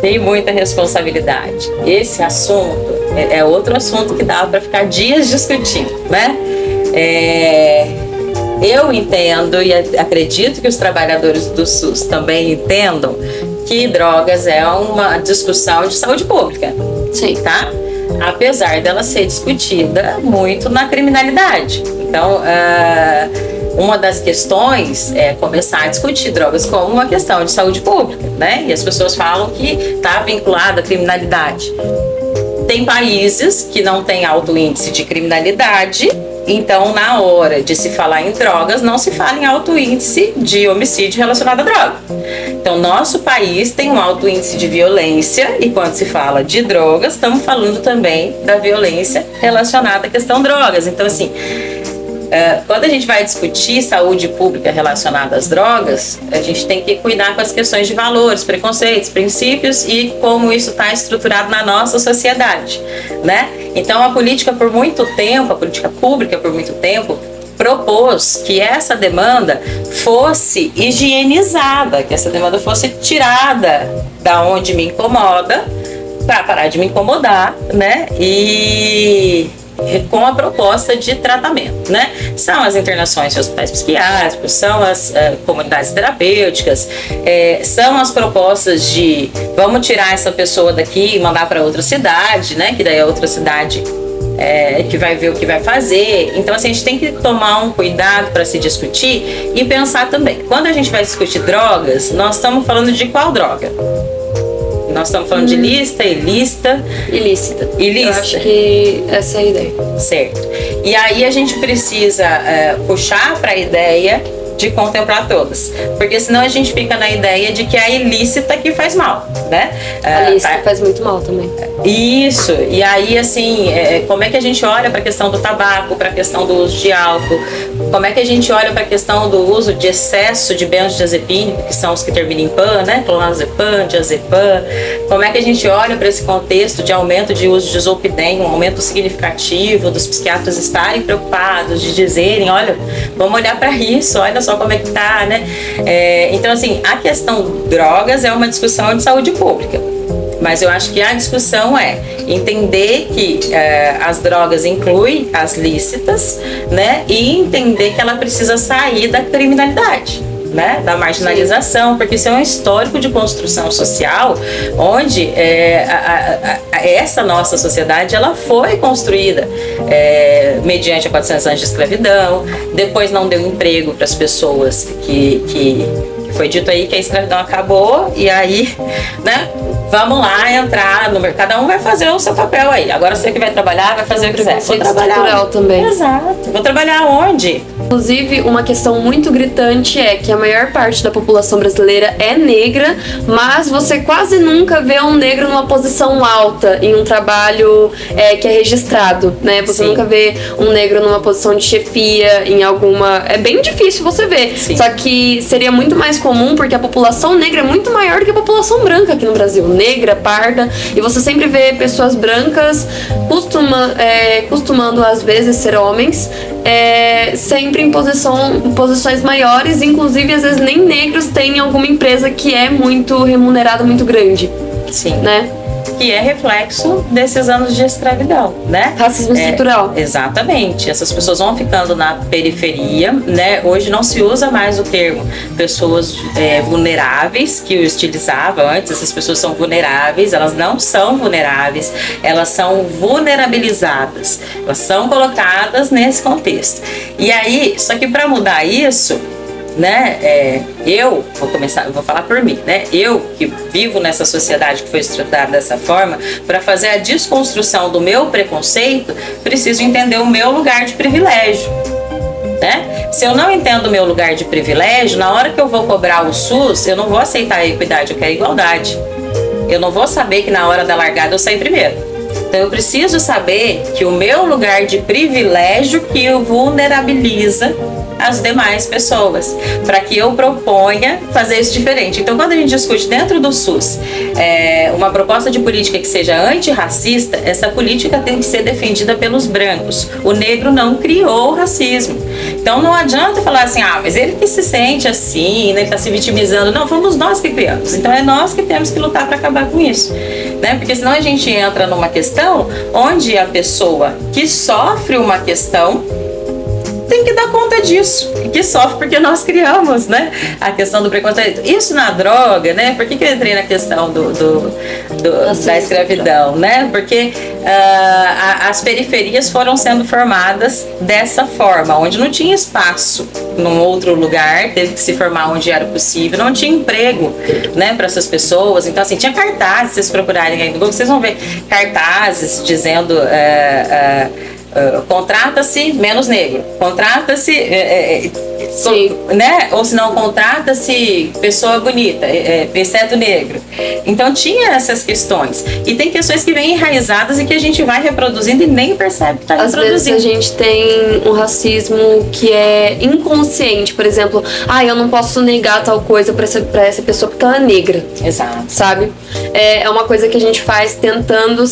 Tem muita responsabilidade. Esse assunto é outro assunto que dá para ficar dias discutindo, né? Eu entendo e acredito que os trabalhadores do SUS também entendam que drogas é uma discussão de saúde pública. Sim. Tá? Apesar dela ser discutida muito na criminalidade. Então, uma das questões é começar a discutir drogas como uma questão de saúde pública, né? E as pessoas falam que está vinculada à criminalidade. Tem países que não têm alto índice de criminalidade, então na hora de se falar em drogas, não se fala em alto índice de homicídio relacionado à droga. Então nosso país tem um alto índice de violência, e quando se fala de drogas, estamos falando também da violência relacionada à questão drogas. Então assim, quando a gente vai discutir saúde pública relacionada às drogas, a gente tem que cuidar com as questões de valores, preconceitos, princípios e como isso está estruturado na nossa sociedade, né? Então a política pública por muito tempo propôs que essa demanda fosse higienizada, que essa demanda fosse tirada da onde me incomoda, para parar de me incomodar, né? E com a proposta de tratamento, né? São as internações em hospitais psiquiátricos, são as comunidades terapêuticas, são as propostas de vamos tirar essa pessoa daqui e mandar para outra cidade, né? Que daí a outra cidade que vai ver o que vai fazer. Então assim, a gente tem que tomar um cuidado para se discutir e pensar também. Quando a gente vai discutir drogas, nós estamos falando de qual droga? Nós estamos falando de ilícita. Ilícita. Eu acho que essa é a ideia. Certo. E aí a gente precisa puxar para a ideia de contemplar todas. Porque senão a gente fica na ideia de que é a ilícita que faz mal, né? A ilícita faz muito mal também. Isso. E aí, assim, como é que a gente olha para a questão do tabaco, para a questão do uso de álcool? Como é que a gente olha para a questão do uso de excesso de benzodiazepínicos, que são os que terminam em pan, né? Clonazepam, diazepam. Como é que a gente olha para esse contexto de aumento de uso de zolpidem, um aumento significativo dos psiquiatras estarem preocupados, de dizerem, olha, vamos olhar para isso, olha só como é que tá, né? Então, assim, a questão drogas é uma discussão de saúde pública. Mas eu acho que a discussão é entender que as drogas incluem as lícitas, né? E entender que ela precisa sair da criminalidade, né? Da marginalização, porque isso é um histórico de construção social onde essa nossa sociedade ela foi construída mediante a 400 anos de escravidão, depois não deu emprego para as pessoas que foi dito aí que a escravidão acabou, e aí, né? Vamos lá entrar no mercado. Cada um vai fazer o seu papel aí. Agora você que vai trabalhar, vai fazer o que quiser. Vou trabalhar também. Exato. Vou trabalhar onde? Inclusive, uma questão muito gritante é que a maior parte da população brasileira é negra, mas você quase nunca vê um negro numa posição alta em um trabalho que é registrado, né? Você nunca vê um negro numa posição de chefia em alguma... É bem difícil você ver. Sim. Só que seria muito mais comum porque a população negra é muito maior do que a população branca aqui no Brasil. Negra, parda, e você sempre vê pessoas brancas costumando às vezes ser homens, sempre em posições maiores, inclusive às vezes nem negros têm alguma empresa que é muito remunerada, muito grande. Sim. Né? Que é reflexo desses anos de escravidão, né? Racismo estrutural. Exatamente. Essas pessoas vão ficando na periferia, né? Hoje não se usa mais o termo pessoas vulneráveis, que eu utilizava antes. Essas pessoas são vulneráveis, elas não são vulneráveis, elas são vulnerabilizadas. Elas são colocadas nesse contexto. E aí, só que para mudar isso, né? Eu vou falar por mim, né? Eu que vivo nessa sociedade que foi estruturada dessa forma, para fazer a desconstrução do meu preconceito, preciso entender o meu lugar de privilégio, né? Se eu não entendo o meu lugar de privilégio, na hora que eu vou cobrar o SUS, eu não vou aceitar a equidade, eu quero igualdade. Eu não vou saber que na hora da largada eu saí primeiro. Então eu preciso saber que o meu lugar de privilégio que o vulnerabiliza as demais pessoas, para que eu proponha fazer isso diferente. Então, quando a gente discute dentro do SUS uma proposta de política que seja antirracista, essa política tem que ser defendida pelos brancos. O negro não criou o racismo. Então, não adianta falar assim, mas ele que se sente assim, né, ele está se vitimizando. Não, fomos nós que criamos. Então, é nós que temos que lutar para acabar com isso, né? Porque senão a gente entra numa questão onde a pessoa que sofre uma questão tem que dar conta disso, que sofre porque nós criamos, né? A questão do preconceito. Isso na droga, né? Por que eu entrei na questão da escravidão, né? Porque as periferias foram sendo formadas dessa forma, onde não tinha espaço num outro lugar, teve que se formar onde era possível, não tinha emprego, né, para essas pessoas. Então, assim, tinha cartazes, se vocês procurarem aí no Google, vocês vão ver cartazes dizendo contrata-se menos negro, contrata-se né? Ou se não, contrata-se pessoa bonita, exceto negro. Então tinha essas questões, e tem questões que vêm enraizadas e que a gente vai reproduzindo e nem percebe que está reproduzindo. Às vezes a gente tem um racismo que é inconsciente, por exemplo, eu não posso negar tal coisa pra essa pessoa porque ela é negra. Exato. Sabe? É uma coisa que a gente faz tentando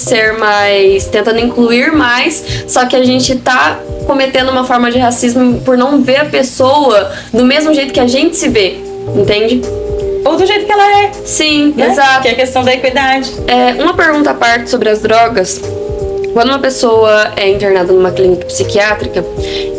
incluir mais, só que a gente tá cometendo uma forma de racismo por não ver a pessoa do mesmo jeito que a gente se vê, entende? Ou do jeito que ela é. Sim, né? Exato. Que é a questão da equidade. Uma pergunta à parte sobre as drogas. Quando uma pessoa é internada numa clínica psiquiátrica,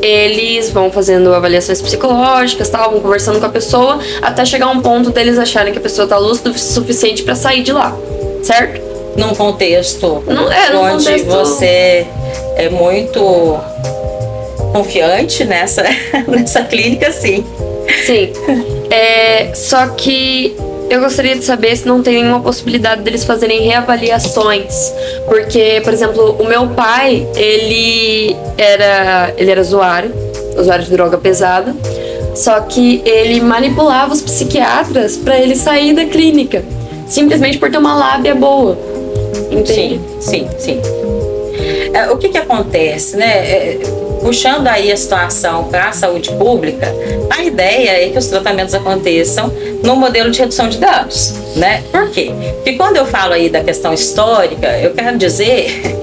eles vão fazendo avaliações psicológicas, vão conversando com a pessoa, até chegar a um ponto deles acharem que a pessoa tá lúcida o suficiente pra sair de lá, certo? Num contexto num onde contexto... você é muito confiante nessa clínica, sim. Sim. Só que eu gostaria de saber se não tem nenhuma possibilidade deles fazerem reavaliações. Porque, por exemplo, o meu pai, ele era usuário de droga pesada. Só que ele manipulava os psiquiatras pra ele sair da clínica. Simplesmente por ter uma lábia boa. Entende? Sim. O que acontece, né? Puxando aí a situação para a saúde pública, a ideia é que os tratamentos aconteçam no modelo de redução de danos, né? Por quê? Porque quando eu falo aí da questão histórica, eu quero dizer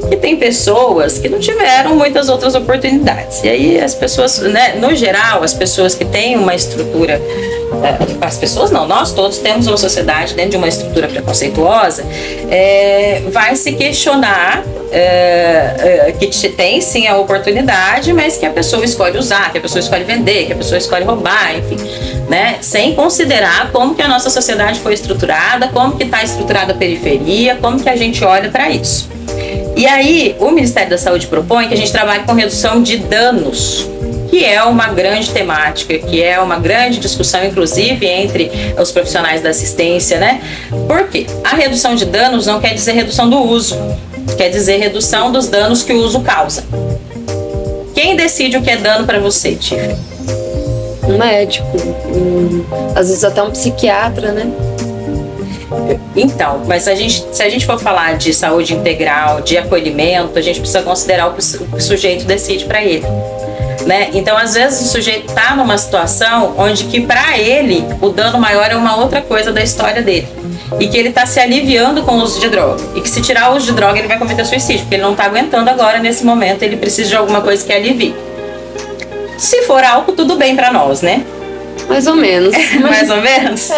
que tem pessoas que não tiveram muitas outras oportunidades. E aí as pessoas, né, no geral, as pessoas que têm uma estrutura, as pessoas não, nós todos temos uma sociedade dentro de uma estrutura preconceituosa, vai se questionar que tem sim a oportunidade, mas que a pessoa escolhe usar, que a pessoa escolhe vender, que a pessoa escolhe roubar, enfim, né? Sem considerar como que a nossa sociedade foi estruturada, como que está estruturada a periferia, como que a gente olha para isso. E aí, o Ministério da Saúde propõe que a gente trabalhe com redução de danos, que é uma grande temática, que é uma grande discussão, inclusive, entre os profissionais da assistência, né? Por quê? A redução de danos não quer dizer redução do uso, quer dizer redução dos danos que o uso causa. Quem decide o que é dano para você, Tiffany? Um médico, às vezes até um psiquiatra, né? Então, mas se a gente for falar de saúde integral, de acolhimento, a gente precisa considerar o que o sujeito decide para ele, né? Então, às vezes o sujeito está numa situação onde que para ele o dano maior é uma outra coisa da história dele, e que ele está se aliviando com o uso de droga, e que se tirar o uso de droga ele vai cometer suicídio, porque ele não está aguentando agora nesse momento, ele precisa de alguma coisa que alivie. Se for álcool, tudo bem para nós, né? Mais ou menos. Mais ou menos?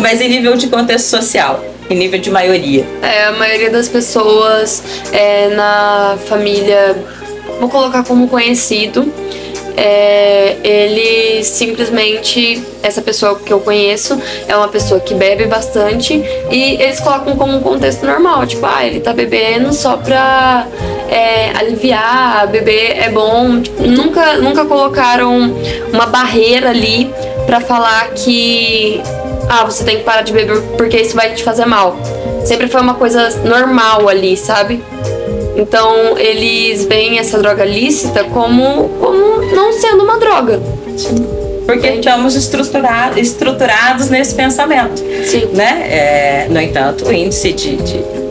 Mas em nível de contexto social, em nível de maioria. A maioria das pessoas na família, vou colocar como conhecido, ele simplesmente, essa pessoa que eu conheço é uma pessoa que bebe bastante, e eles colocam como um contexto normal, tipo, ele tá bebendo só pra aliviar, beber é bom. Tipo, nunca colocaram uma barreira ali pra falar que você tem que parar de beber porque isso vai te fazer mal. Sempre foi uma coisa normal ali, sabe? Então eles veem essa droga lícita como não sendo uma droga. Porque estamos estruturados nesse pensamento. Sim. Né? No entanto, o índice de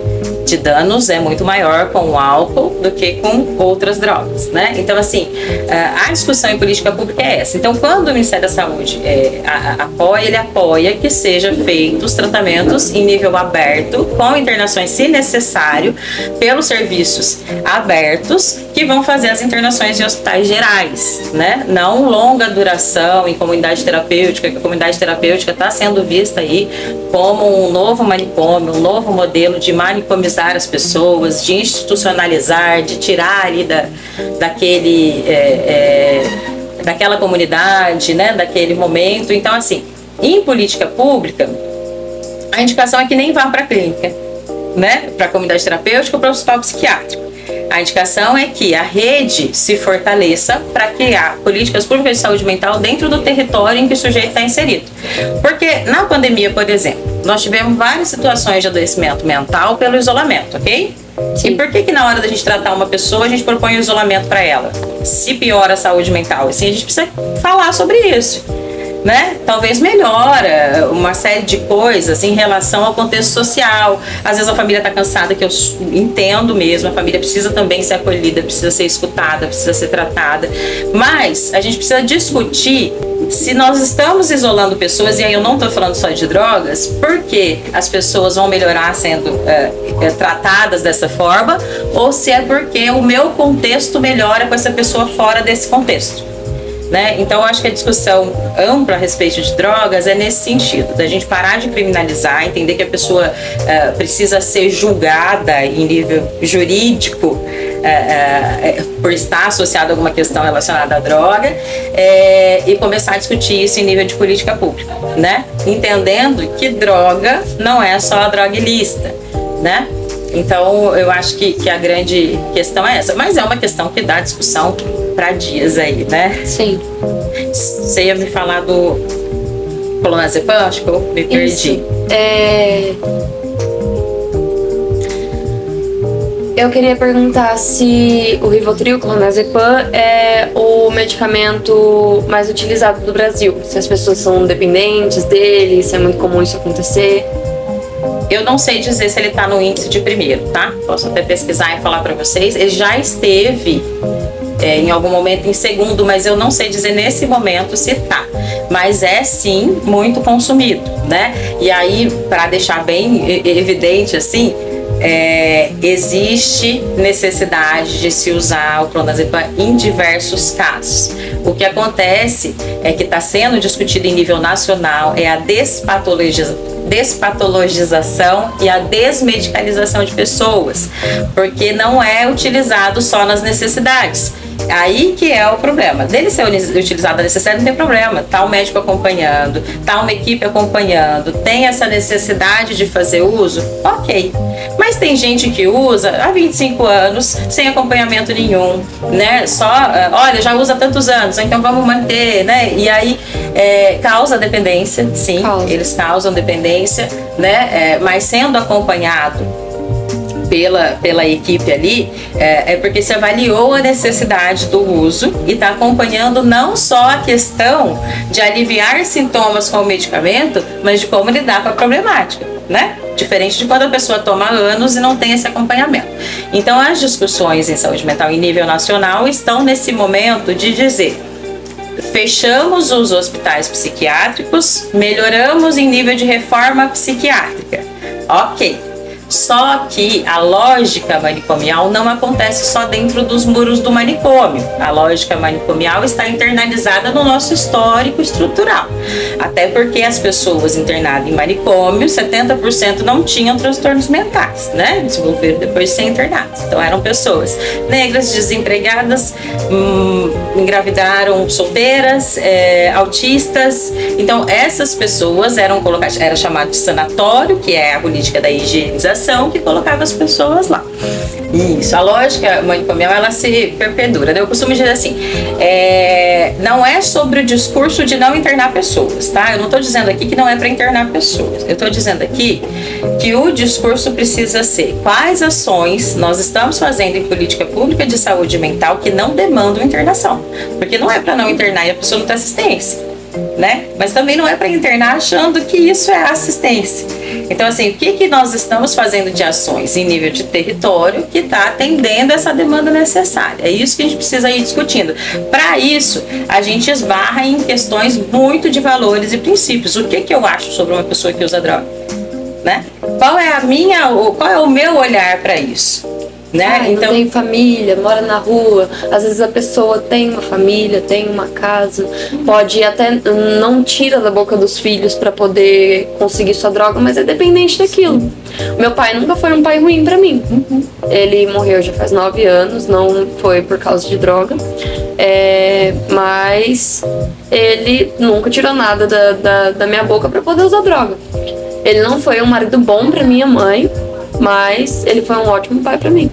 danos é muito maior com o álcool do que com outras drogas, né? Então, assim, a discussão em política pública é essa. Então, quando o Ministério da Saúde ele apoia que sejam feitos tratamentos em nível aberto, com internações, se necessário, pelos serviços abertos, que vão fazer as internações em hospitais gerais, né? Não longa duração em comunidade terapêutica, que a comunidade terapêutica está sendo vista aí como um novo manicômio, um novo modelo de manicomizar as pessoas, de institucionalizar, de tirar ali daquela comunidade, né? Daquele momento. Então, assim, em política pública, a indicação é que nem vá para a clínica, né? Para a comunidade terapêutica ou para o hospital psiquiátrico. A indicação é que a rede se fortaleça para criar políticas públicas de saúde mental dentro do território em que o sujeito está inserido. Porque na pandemia, por exemplo, nós tivemos várias situações de adoecimento mental pelo isolamento, ok? Sim. E por que na hora da gente tratar uma pessoa, a gente propõe o isolamento para ela? Se piora a saúde mental, assim, a gente precisa falar sobre isso. Né? Talvez melhora uma série de coisas em relação ao contexto social. Às vezes a família está cansada, que eu entendo mesmo, a família precisa também ser acolhida, precisa ser escutada, precisa ser tratada, mas a gente precisa discutir se nós estamos isolando pessoas, e aí eu não estou falando só de drogas, porque as pessoas vão melhorar sendo tratadas dessa forma, ou se é porque o meu contexto melhora com essa pessoa fora desse contexto. Né? Então, eu acho que a discussão ampla a respeito de drogas é nesse sentido, da gente parar de criminalizar, entender que a pessoa precisa ser julgada em nível jurídico por estar associada a alguma questão relacionada à droga, e começar a discutir isso em nível de política pública, né? Entendendo que droga não é só a droga ilícita, né? Então, eu acho que a grande questão é essa, mas é uma questão que dá discussão para dias aí, né? Sim. Você ia me falar do clonazepam? Acho que eu me perdi. Eu queria perguntar se o Rivotril, clonazepam, é o medicamento mais utilizado do Brasil. Se as pessoas são dependentes dele, se é muito comum isso acontecer. Eu não sei dizer se ele está no índice de primeiro, tá? Posso até pesquisar e falar para vocês. Ele já esteve em algum momento em segundo, mas eu não sei dizer nesse momento se tá. Mas é sim muito consumido, né? E aí, para deixar bem evidente assim, existe necessidade de se usar o clonazepam em diversos casos. O que acontece é que está sendo discutido em nível nacional a despatologização e a desmedicalização de pessoas, porque não é utilizado só nas necessidades. Aí que é o problema. Dele ser utilizado na necessidade não tem problema. Tá o médico acompanhando, tá uma equipe acompanhando, tem essa necessidade de fazer uso, ok. Mas tem gente que usa há 25 anos sem acompanhamento nenhum, né? Só, olha, já usa há tantos anos, então vamos manter, né? E aí causa dependência, sim, eles causam dependência, né? Mas sendo acompanhado pela equipe ali, é porque se avaliou a necessidade do uso e está acompanhando não só a questão de aliviar sintomas com o medicamento, mas de como lidar com a problemática, né? Diferente de quando a pessoa toma anos e não tem esse acompanhamento. Então, as discussões em saúde mental em nível nacional estão nesse momento de dizer: fechamos os hospitais psiquiátricos, melhoramos em nível de reforma psiquiátrica. Ok. Só que a lógica manicomial não acontece só dentro dos muros do manicômio. A lógica manicomial está internalizada no nosso histórico estrutural. Até porque as pessoas internadas em manicômio, 70% não tinham transtornos mentais, né? Desenvolveram depois de ser internadas. Então eram pessoas negras, desempregadas, engravidaram solteiras, autistas. Então essas pessoas eram colocadas, era chamado de sanatório, que é a política da higienização, medicação que colocava as pessoas lá. Isso, a lógica manicomial, ela se perpedura, né? Eu costumo dizer assim, não é sobre o discurso de não internar pessoas, tá? Eu não estou dizendo aqui que não é para internar pessoas. Eu estou dizendo aqui que o discurso precisa ser quais ações nós estamos fazendo em política pública de saúde mental que não demandam internação. Porque não é para não internar e a pessoa não tem assistência, né? Mas também não é para internar achando que isso é assistência. Então, assim, o que nós estamos fazendo de ações em nível de território que está atendendo essa demanda necessária? É isso que a gente precisa ir discutindo. Para isso, a gente esbarra em questões muito de valores e princípios. O que eu acho sobre uma pessoa que usa droga, né? Qual é o meu olhar para isso? Né? Então, não tem família, mora na rua. Às vezes a pessoa tem uma família, tem uma casa, pode até não tira da boca dos filhos para poder conseguir sua droga, mas é dependente daquilo. Meu pai nunca foi um pai ruim para mim. Ele morreu já faz 9 anos, não foi por causa de droga, mas ele nunca tirou nada da minha boca para poder usar droga. Ele não foi um marido bom para minha mãe, mas ele foi um ótimo pai para mim.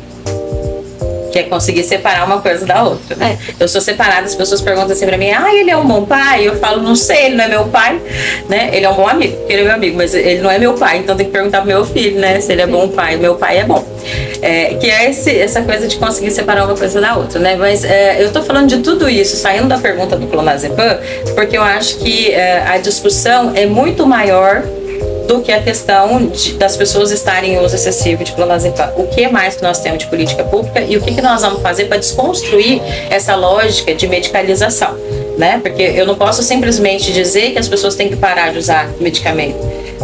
Que é conseguir separar uma coisa da outra. Eu sou separada, as pessoas perguntam assim pra mim, ele é um bom pai? Eu falo, não sei, ele não é meu pai, né? Ele é um bom amigo, ele é meu amigo, mas ele não é meu pai, então tem que perguntar pro meu filho, né? Se ele é bom pai. Meu pai é bom. Que é essa coisa de conseguir separar uma coisa da outra, né? Mas eu tô falando de tudo isso, saindo da pergunta do clonazepam, porque eu acho que a discussão é muito maior do que a questão das pessoas estarem em uso excessivo de clonazepam. O que mais que nós temos de política pública e o que nós vamos fazer para desconstruir essa lógica de medicalização, né? Porque eu não posso simplesmente dizer que as pessoas têm que parar de usar medicamento,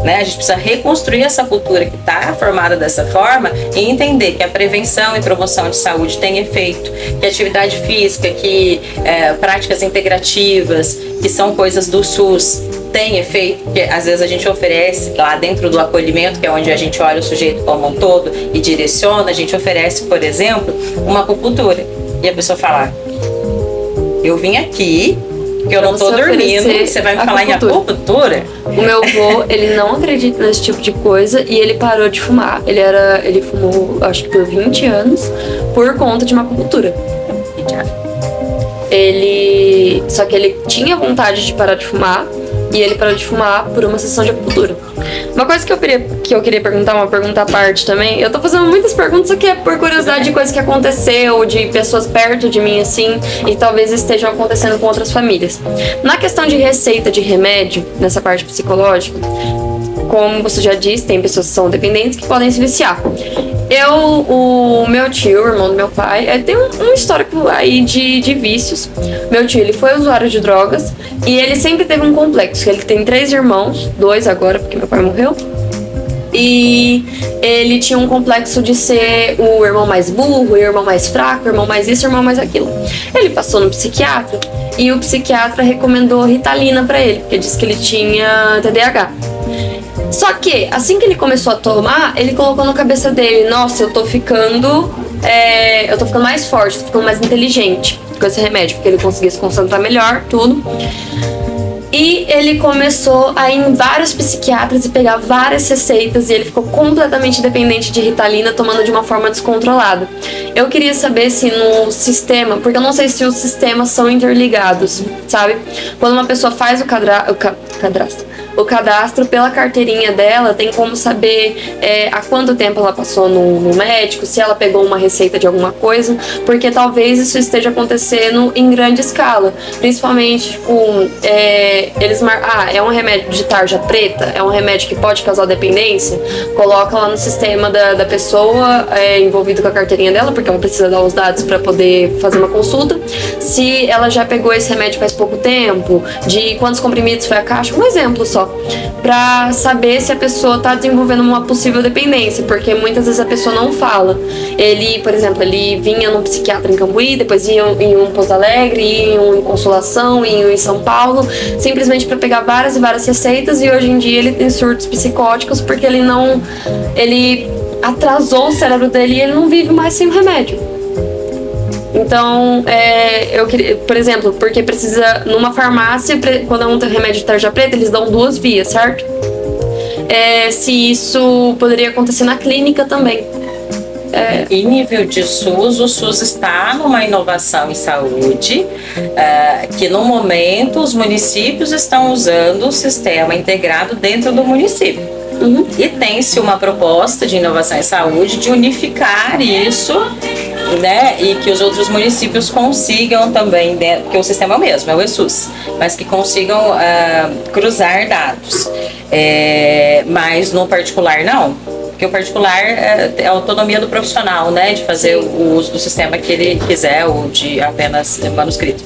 né? A gente precisa reconstruir essa cultura que está formada dessa forma e entender que a prevenção e promoção de saúde tem efeito, que a atividade física, que práticas integrativas, que são coisas do SUS, tem efeito, porque às vezes a gente oferece lá dentro do acolhimento, que é onde a gente olha o sujeito como um todo e direciona, a gente oferece, por exemplo, uma acupuntura. E a pessoa fala, eu vim aqui, que eu não tô dormindo, você vai me falar em acupuntura? O meu avô, ele não acredita nesse tipo de coisa e ele parou de fumar. Ele fumou, acho que por 20 anos, por conta de uma acupuntura. Só que ele tinha vontade de parar de fumar, e ele parou de fumar por uma sessão de acupuntura. Uma coisa que eu queria perguntar, uma pergunta à parte também. Eu tô fazendo muitas perguntas aqui por curiosidade de coisas que aconteceu, de pessoas perto de mim, assim, e talvez estejam acontecendo com outras famílias. Na questão de receita de remédio, nessa parte psicológica, como você já disse, tem pessoas que são dependentes que podem se viciar. O meu tio, o irmão do meu pai, tem um histórico aí de vícios. Meu tio, ele foi usuário de drogas e ele sempre teve um complexo. Ele tem 3 irmãos, 2 agora, porque meu pai morreu. E ele tinha um complexo de ser o irmão mais burro, o irmão mais fraco, o irmão mais isso, o irmão mais aquilo. Ele passou no psiquiatra e o psiquiatra recomendou Ritalina pra ele, porque disse que ele tinha TDAH. Só que, assim que ele começou a tomar, ele colocou na cabeça dele, nossa, eu tô ficando mais forte, tô ficando mais inteligente com esse remédio, porque ele conseguia se concentrar melhor, tudo. E ele começou a ir em vários psiquiatras e pegar várias receitas, e ele ficou completamente dependente de Ritalina, tomando de uma forma descontrolada. Eu queria saber se no sistema, porque eu não sei se os sistemas são interligados, sabe? Quando uma pessoa faz o cadastro pela carteirinha dela, tem como saber há quanto tempo ela passou no médico, se ela pegou uma receita de alguma coisa, porque talvez isso esteja acontecendo em grande escala, principalmente, tipo, é um remédio de tarja preta, é um remédio que pode causar dependência, coloca lá no sistema da pessoa envolvida com a carteirinha dela, porque ela precisa dar os dados para poder fazer uma consulta, se ela já pegou esse remédio faz pouco tempo, de quantos comprimidos foi a caixa, um exemplo só, para saber se a pessoa está desenvolvendo uma possível dependência, porque muitas vezes a pessoa não fala. Ele, por exemplo, ele vinha num psiquiatra em Cambuí, depois ia em um Pouso Alegre, ia em Consolação, ia em São Paulo, simplesmente para pegar várias e várias receitas, e hoje em dia ele tem surtos psicóticos porque ele atrasou o cérebro dele e ele não vive mais sem o remédio. Então, eu queria, por exemplo, porque precisa, numa farmácia, quando é um remédio de tarja preta, eles dão 2 vias, certo? se isso poderia acontecer na clínica também. Em nível de SUS, o SUS está numa inovação em saúde, que no momento os municípios estão usando o sistema integrado dentro do município. E tem-se uma proposta de inovação em saúde de unificar isso, né, e que os outros municípios consigam também, porque o sistema é o mesmo, é o ESUS, mas que consigam cruzar dados. Mas no particular não. Porque o particular é a autonomia do profissional, né? De fazer o uso do sistema que ele quiser ou de apenas manuscrito.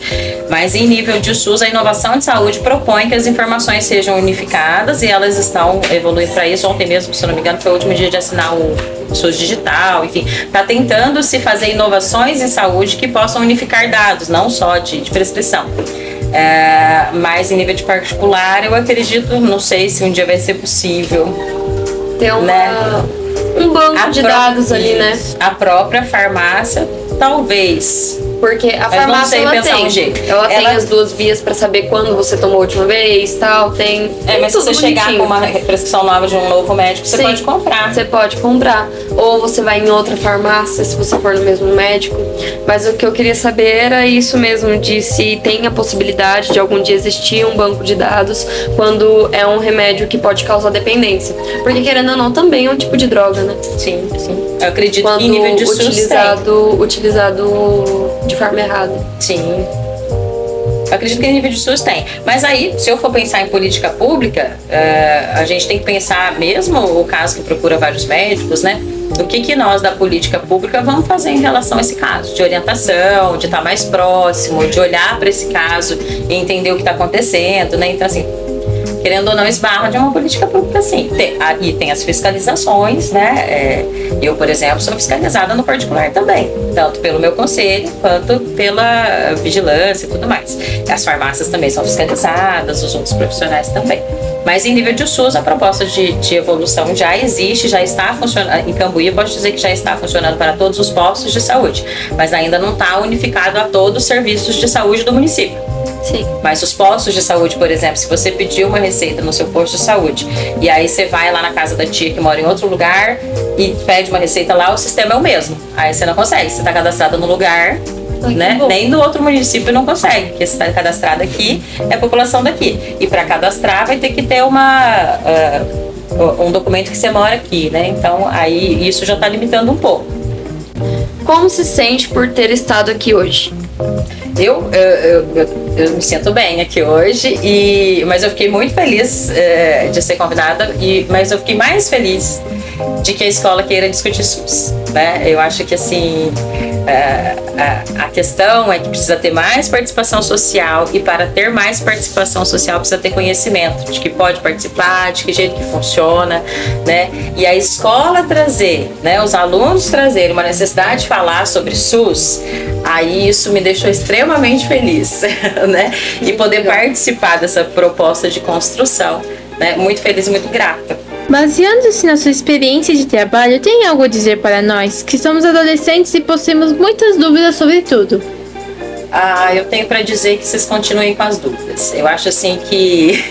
Mas em nível de SUS, a inovação de saúde propõe que as informações sejam unificadas e elas estão evoluindo para isso. Ontem mesmo, se eu não me engano, foi o último dia de assinar o SUS digital, enfim. Está tentando se fazer inovações em saúde que possam unificar dados, não só de prescrição. Mas em nível de particular, eu acredito, não sei se um dia vai ser possível. Ter um banco de dados ali, né? A própria farmácia, talvez. Porque a farmácia ela tem as duas vias para saber quando você tomou a última vez, tal, tem. Mas se você chegar com uma prescrição nova de um novo médico, você pode comprar. Você pode comprar. Ou você vai em outra farmácia, se você for no mesmo médico. Mas o que eu queria saber era isso mesmo, de se tem a possibilidade de algum dia existir um banco de dados quando é um remédio que pode causar dependência. Porque querendo ou não, também é um tipo de droga, né? Sim. Eu acredito quando que em nível de SUS utilizado de forma errada. Sim. Eu acredito que em nível de SUS tem. Mas aí, se eu for pensar em política pública, a gente tem que pensar mesmo o caso que procura vários médicos, né? O que nós da política pública vamos fazer em relação a esse caso? De orientação, de estar mais próximo, de olhar para esse caso e entender o que está acontecendo, né? Então, assim, querendo ou não, esbarra de uma política pública, sim. E tem as fiscalizações, né? Eu, por exemplo, sou fiscalizada no particular também, tanto pelo meu conselho quanto pela vigilância e tudo mais. As farmácias também são fiscalizadas, os outros profissionais também. Mas em nível de SUS, a proposta de evolução já existe, já está funcionando. Em Cambuí, eu posso dizer que já está funcionando para todos os postos de saúde, mas ainda não está unificado a todos os serviços de saúde do município. Sim. Mas os postos de saúde, por exemplo, se você pedir uma receita no seu posto de saúde e aí você vai lá na casa da tia que mora em outro lugar e pede uma receita lá, o sistema é o mesmo. Aí você não consegue, você está cadastrado no lugar, né? Nem do outro município não consegue, porque você está cadastrado aqui, é a população daqui. E para cadastrar vai ter que ter um documento que você mora aqui, né? Então aí isso já está limitando um pouco. Como se sente por ter estado aqui hoje? Eu me sinto bem aqui hoje, mas eu fiquei muito feliz de ser convidada, mas eu fiquei mais feliz de que a escola queira discutir SUS, né? Eu acho que assim, a questão é que precisa ter mais participação social, e para ter mais participação social precisa ter conhecimento de que pode participar, de que jeito que funciona, né? E a escola trazer, né, os alunos trazerem uma necessidade de falar sobre SUS, aí isso me deixou extremamente feliz, né? E poder participar dessa proposta de construção, né? Muito feliz e muito grata. Baseando-se na sua experiência de trabalho, tem algo a dizer para nós, que somos adolescentes e possuímos muitas dúvidas sobre tudo? Eu tenho para dizer que vocês continuem com as dúvidas. Eu acho assim que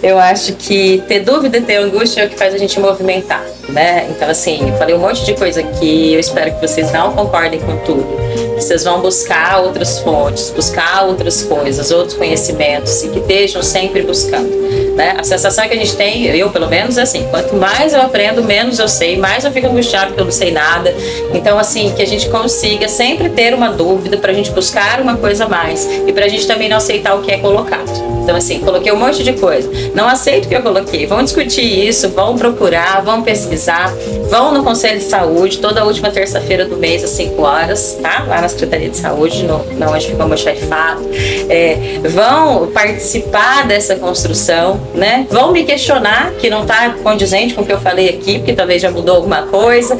eu acho que ter dúvida e ter angústia é o que faz a gente movimentar, né? Então assim, eu falei um monte de coisa aqui, eu espero que vocês não concordem com tudo. Que vocês vão buscar outras fontes, buscar outras coisas, outros conhecimentos, e que estejam sempre buscando, né? A sensação que a gente tem, eu pelo menos, é assim: quanto mais eu aprendo, menos eu sei, mais eu fico angustiado porque eu não sei nada. Então, assim, que a gente consiga sempre ter uma dúvida pra gente buscar uma coisa a mais, e pra gente também não aceitar o que é colocado. Então, assim, coloquei um monte de coisa, não aceito o que eu coloquei, vão discutir isso, vão procurar, vão pesquisar, vão no Conselho de Saúde toda última terça-feira do mês às 5 horas, tá? Lá na Secretaria de Saúde, onde fica o almoxarifado. Vão participar dessa construção, né? Vão me questionar, que não está condizente com o que eu falei aqui, porque talvez já mudou alguma coisa.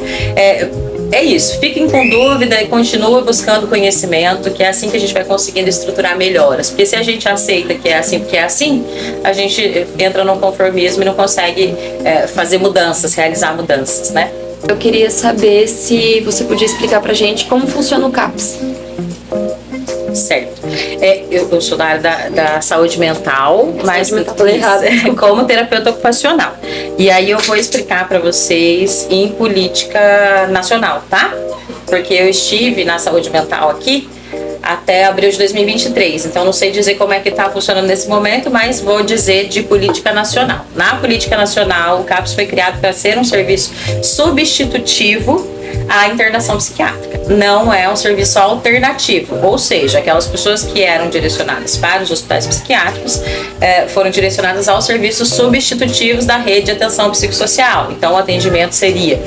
É isso, fiquem com dúvida e continuem buscando conhecimento, que é assim que a gente vai conseguindo estruturar melhoras. Porque se a gente aceita que é assim porque é assim, a gente entra num conformismo e não consegue fazer mudanças, realizar mudanças, né? Eu queria saber se você podia explicar pra gente como funciona o CAPS. Certo. Eu sou da área da saúde mental, mas falei errado. como terapeuta ocupacional. E aí eu vou explicar para vocês em política nacional, tá? Porque eu estive na saúde mental aqui até abril de 2023. Então não sei dizer como é que está funcionando nesse momento, mas vou dizer de política nacional. Na política nacional, o CAPS foi criado para ser um serviço substitutivo à internação psiquiátrica. Não é um serviço alternativo, ou seja, aquelas pessoas que eram direcionadas para os hospitais psiquiátricos foram direcionadas aos serviços substitutivos da rede de atenção psicossocial. Então o atendimento seria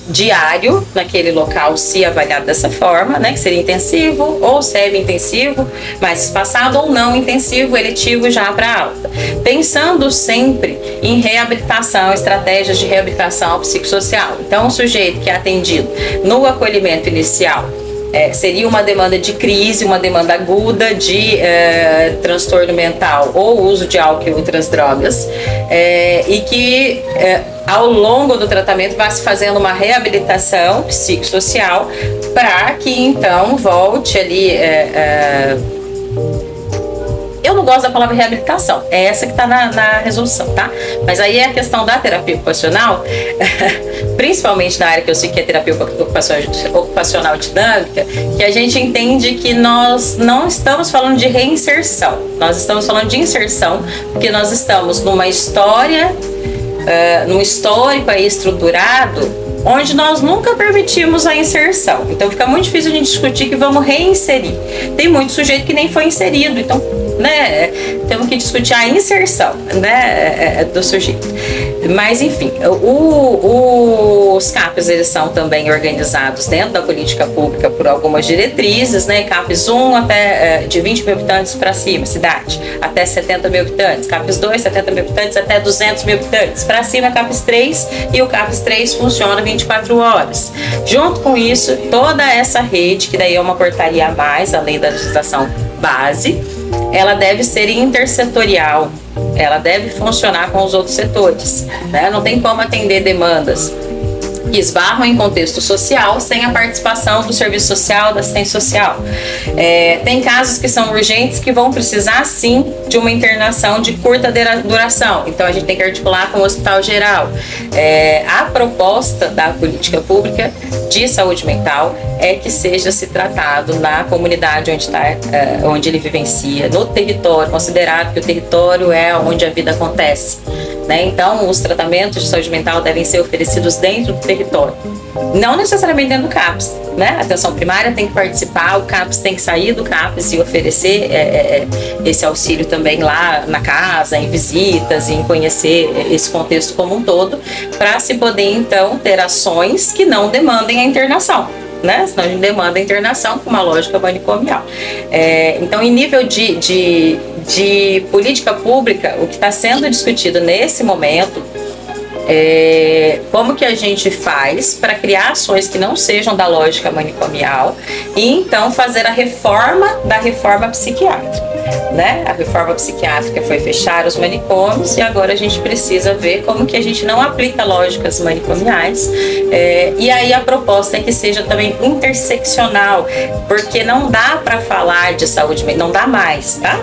diário naquele local, se avaliado dessa forma, né, que seria intensivo ou semi-intensivo, mais espaçado, ou não intensivo, eletivo já para alta. Pensando sempre em reabilitação, estratégias de reabilitação psicossocial. Então, o sujeito que é atendido no acolhimento inicial seria uma demanda de crise, uma demanda aguda de transtorno mental ou uso de álcool e outras drogas, e que ao longo do tratamento vai se fazendo uma reabilitação psicossocial para que então volte ali. Eu não gosto da palavra reabilitação, é essa que está na resolução, tá? Mas aí é a questão da terapia ocupacional, principalmente na área que eu sei que é terapia ocupacional dinâmica, que a gente entende que nós não estamos falando de reinserção, nós estamos falando de inserção, porque nós estamos numa história, num histórico aí estruturado, onde nós nunca permitimos a inserção. Então fica muito difícil a gente discutir que vamos reinserir. Tem muito sujeito que nem foi inserido, então, né, temos que discutir a inserção, né, do sujeito. Mas enfim, os CAPs, eles são também organizados dentro da política pública por algumas diretrizes, né? CAPs 1 até de 20 mil habitantes para cima, cidade, até 70 mil habitantes, CAPs 2, 70 mil habitantes até 200 mil habitantes, para cima CAPs 3, e o CAPs 3 funciona 24 horas. Junto com isso, toda essa rede, que daí é uma portaria a mais, além da legislação base, ela deve ser intersetorial, ela deve funcionar com os outros setores, né? Não tem como atender demandas que esbarram em contexto social sem a participação do serviço social, da assistência social. Tem casos que são urgentes que vão precisar sim de uma internação de curta duração, então a gente tem que articular com o hospital geral. A proposta da política pública de saúde mental é que seja se tratado na comunidade onde ele vivencia, no território, considerado que o território é onde a vida acontece, né? Então os tratamentos de saúde mental devem ser oferecidos dentro do território, não necessariamente dentro do CAPS, né? A atenção primária tem que participar, o CAPS tem que sair do CAPS e oferecer esse auxílio também lá na casa, em visitas, em conhecer esse contexto como um todo, para se poder então ter ações que não demandem a internação, né? Senão a gente demanda a internação com uma lógica manicomial. Então, em nível de política pública, o que está sendo discutido nesse momento como que a gente faz para criar ações que não sejam da lógica manicomial e então fazer a reforma da reforma psiquiátrica, né? A reforma psiquiátrica foi fechar os manicômios e agora a gente precisa ver como que a gente não aplica lógicas manicomiais, e aí a proposta é que seja também interseccional, porque não dá para falar de saúde mental, não dá mais, tá?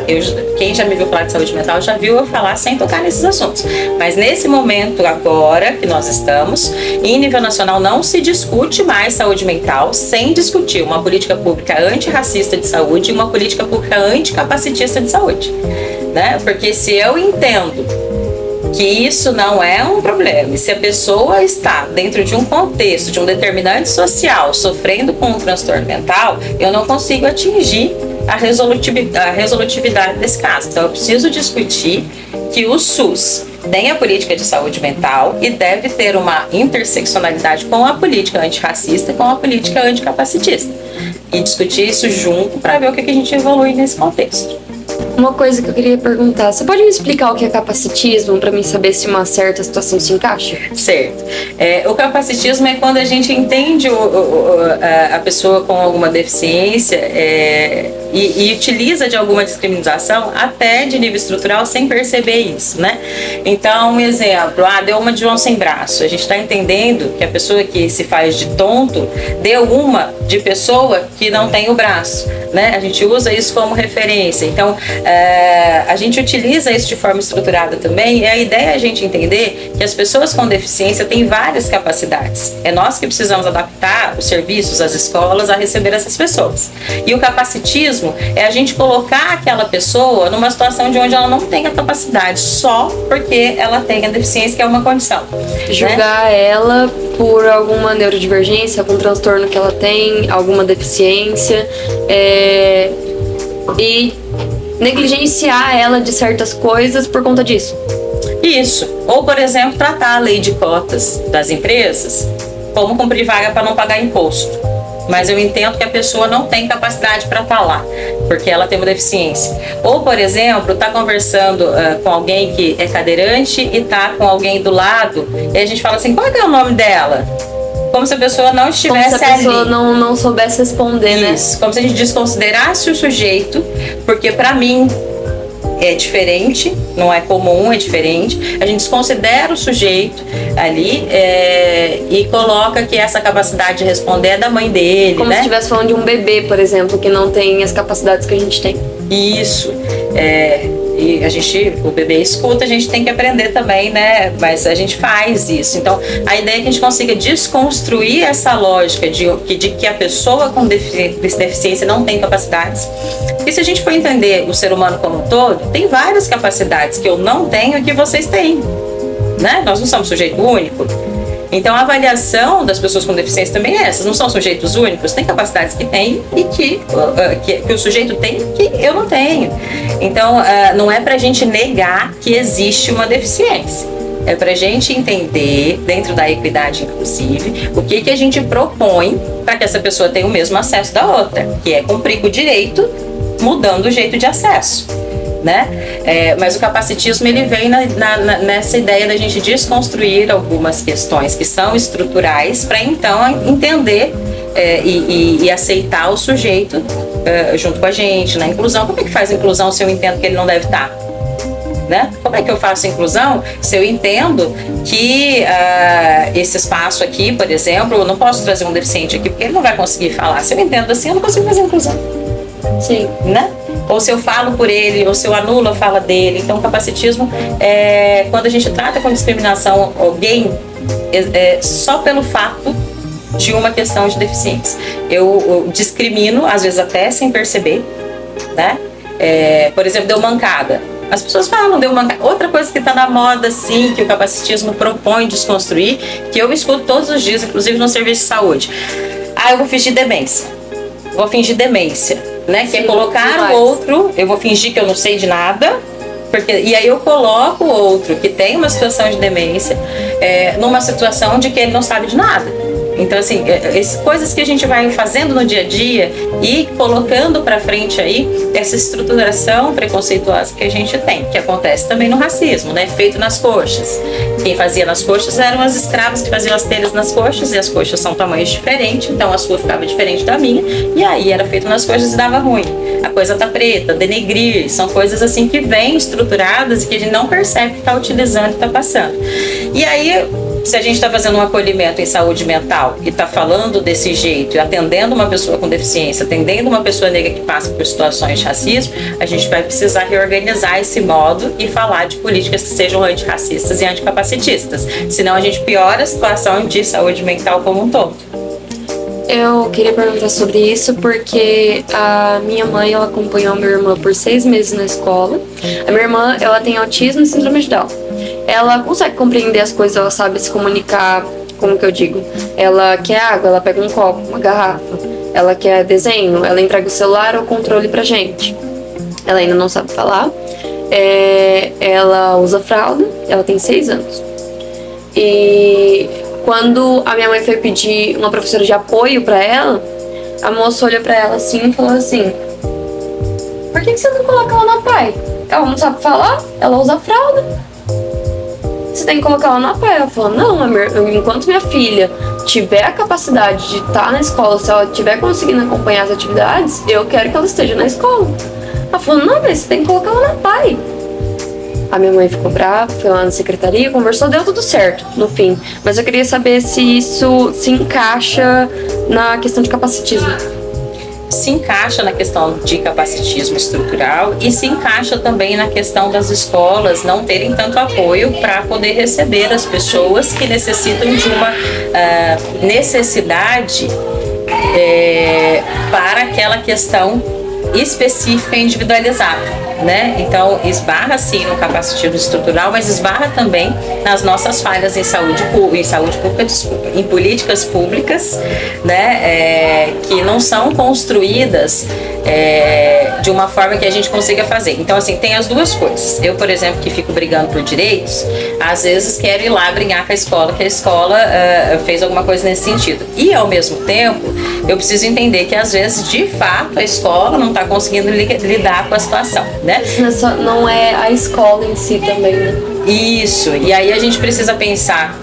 Quem já me viu falar de saúde mental já viu eu falar sem tocar nesses assuntos, mas nesse momento agora que nós estamos, em nível nacional não se discute mais saúde mental sem discutir uma política pública antirracista de saúde e uma política pública anticapacitista de saúde, né? Porque se eu entendo que isso não é um problema, e se a pessoa está dentro de um contexto, de um determinante social, sofrendo com um transtorno mental, eu não consigo atingir a resolutividade desse caso. Então eu preciso discutir que o SUS tem a política de saúde mental e deve ter uma interseccionalidade com a política antirracista e com a política anticapacitista. E discutir isso junto para ver o que a gente evolui nesse contexto. Uma coisa que eu queria perguntar, você pode me explicar o que é capacitismo para mim saber se uma certa situação se encaixa? Certo. O capacitismo é quando a gente entende a pessoa com alguma deficiência e utiliza de alguma discriminação até de nível estrutural sem perceber isso, né? Então, um exemplo, deu uma de João sem braço. A gente está entendendo que a pessoa que se faz de tonto deu uma de pessoa que não tem o braço, né? A gente usa isso como referência. Então, a gente utiliza isso de forma estruturada também, e a ideia é a gente entender que as pessoas com deficiência têm várias capacidades. É nós que precisamos adaptar os serviços, as escolas a receber essas pessoas. E o capacitismo é a gente colocar aquela pessoa numa situação de onde ela não tem a capacidade, só porque ela tem a deficiência, que é uma condição. Julgar, né, ela por alguma neurodivergência, algum transtorno que ela tem, alguma deficiência, e negligenciar ela de certas coisas por conta disso. Isso. Ou, por exemplo, tratar a lei de cotas das empresas como cumprir vaga para não pagar imposto. Mas eu entendo que a pessoa não tem capacidade para estar lá, porque ela tem uma deficiência. Ou, por exemplo, tá conversando com alguém que é cadeirante e tá com alguém do lado, e a gente fala assim, qual é o nome dela? Como se a pessoa não estivesse ali. Como se a pessoa não soubesse responder, né? Isso. Como se a gente desconsiderasse o sujeito, porque para mim é diferente, não é comum, é diferente. A gente desconsidera o sujeito ali e coloca que essa capacidade de responder é da mãe dele, como né? se estivesse falando de um bebê, por exemplo, que não tem as capacidades que a gente tem. Isso. E o bebê escuta, a gente tem que aprender também, né? Mas a gente faz isso. Então, a ideia é que a gente consiga desconstruir essa lógica de que a pessoa com deficiência não tem capacidades. E se a gente for entender o ser humano como um todo, tem várias capacidades que eu não tenho e que vocês têm, né? Nós não somos sujeito único. Então, a avaliação das pessoas com deficiência também é essa. Não são sujeitos únicos, tem capacidades que tem e que o sujeito tem que eu não tenho. Então, não é para a gente negar que existe uma deficiência. É para a gente entender, dentro da equidade inclusive, o que a gente propõe para que essa pessoa tenha o mesmo acesso da outra, que é cumprir com o direito, mudando o jeito de acesso. Né? Mas o capacitismo ele vem nessa ideia da gente desconstruir algumas questões que são estruturais para então entender e aceitar o sujeito junto com a gente na inclusão. Como é que faz inclusão se eu entendo que ele não deve estar? Né? Como é que eu faço inclusão se eu entendo que esse espaço aqui, por exemplo, eu não posso trazer um deficiente aqui porque ele não vai conseguir falar. Se eu entendo assim, eu não consigo fazer inclusão. Sim. Né? Ou se eu falo por ele, ou se eu anulo a fala dele. Então, o capacitismo é quando a gente trata com discriminação alguém só pelo fato de uma questão de deficiência. Eu discrimino, às vezes até sem perceber, né? Por exemplo, deu mancada. As pessoas falam, deu mancada. Outra coisa que está na moda, sim, que o capacitismo propõe desconstruir, que eu escuto todos os dias, inclusive no serviço de saúde. Eu vou fingir demência. Vou fingir demência. Né? Que é colocar o outro, eu vou fingir que eu não sei de nada, e aí eu coloco o outro que tem uma situação de demência numa situação de que ele não sabe de nada. Então, assim, coisas que a gente vai fazendo no dia a dia e colocando para frente aí essa estruturação preconceituosa que a gente tem, que acontece também no racismo, né? Feito nas coxas. Quem fazia nas coxas eram as escravas que faziam as telhas nas coxas, e as coxas são tamanhos diferentes, então a sua ficava diferente da minha, e aí era feito nas coxas e dava ruim. A coisa tá preta, denegrir, são coisas assim que vêm estruturadas e que a gente não percebe que está utilizando e está passando. E aí, se a gente está fazendo um acolhimento em saúde mental e está falando desse jeito, atendendo uma pessoa com deficiência, atendendo uma pessoa negra que passa por situações de racismo, a gente vai precisar reorganizar esse modo e falar de políticas que sejam antirracistas e anticapacitistas. Senão a gente piora a situação de saúde mental como um todo. Eu queria perguntar sobre isso porque a minha mãe, ela acompanhou a minha irmã por 6 meses na escola. A minha irmã, ela tem autismo e síndrome de Down. Ela consegue compreender as coisas, ela sabe se comunicar, como que eu digo. Ela quer água, ela pega um copo, uma garrafa. Ela quer desenho, ela entrega o celular ou o controle pra gente. Ela ainda não sabe falar. Ela usa fralda, ela tem 6 anos. E quando a minha mãe foi pedir uma professora de apoio pra ela, a moça olhou pra ela assim e falou assim: por que você não coloca ela na PAI? Ela não sabe falar, ela usa fralda. Você tem que colocar ela na PAI. Ela falou, não, enquanto minha filha tiver a capacidade de estar na escola, se ela estiver conseguindo acompanhar as atividades, eu quero que ela esteja na escola. Ela falou, não, mas você tem que colocar ela na PAI. A minha mãe ficou brava, foi lá na secretaria, conversou, deu tudo certo no fim. Mas eu queria saber se isso se encaixa na questão de capacitismo. Se encaixa na questão de capacitismo estrutural e se encaixa também na questão das escolas não terem tanto apoio para poder receber as pessoas que necessitam de uma necessidade para aquela questão específica e individualizada. Né? Então esbarra sim no capacitismo estrutural, mas esbarra também nas nossas falhas em saúde pública, em políticas públicas, né? Que não são construídas de uma forma que a gente consiga fazer. Então assim, tem as duas coisas. Eu, por exemplo, que fico brigando por direitos, às vezes quero ir lá brigar com a escola, que a escola fez alguma coisa nesse sentido. E ao mesmo tempo, eu preciso entender que às vezes, de fato, a escola não está conseguindo lidar com a situação, né? Não é a escola em si também, né? Isso, e aí a gente precisa pensar,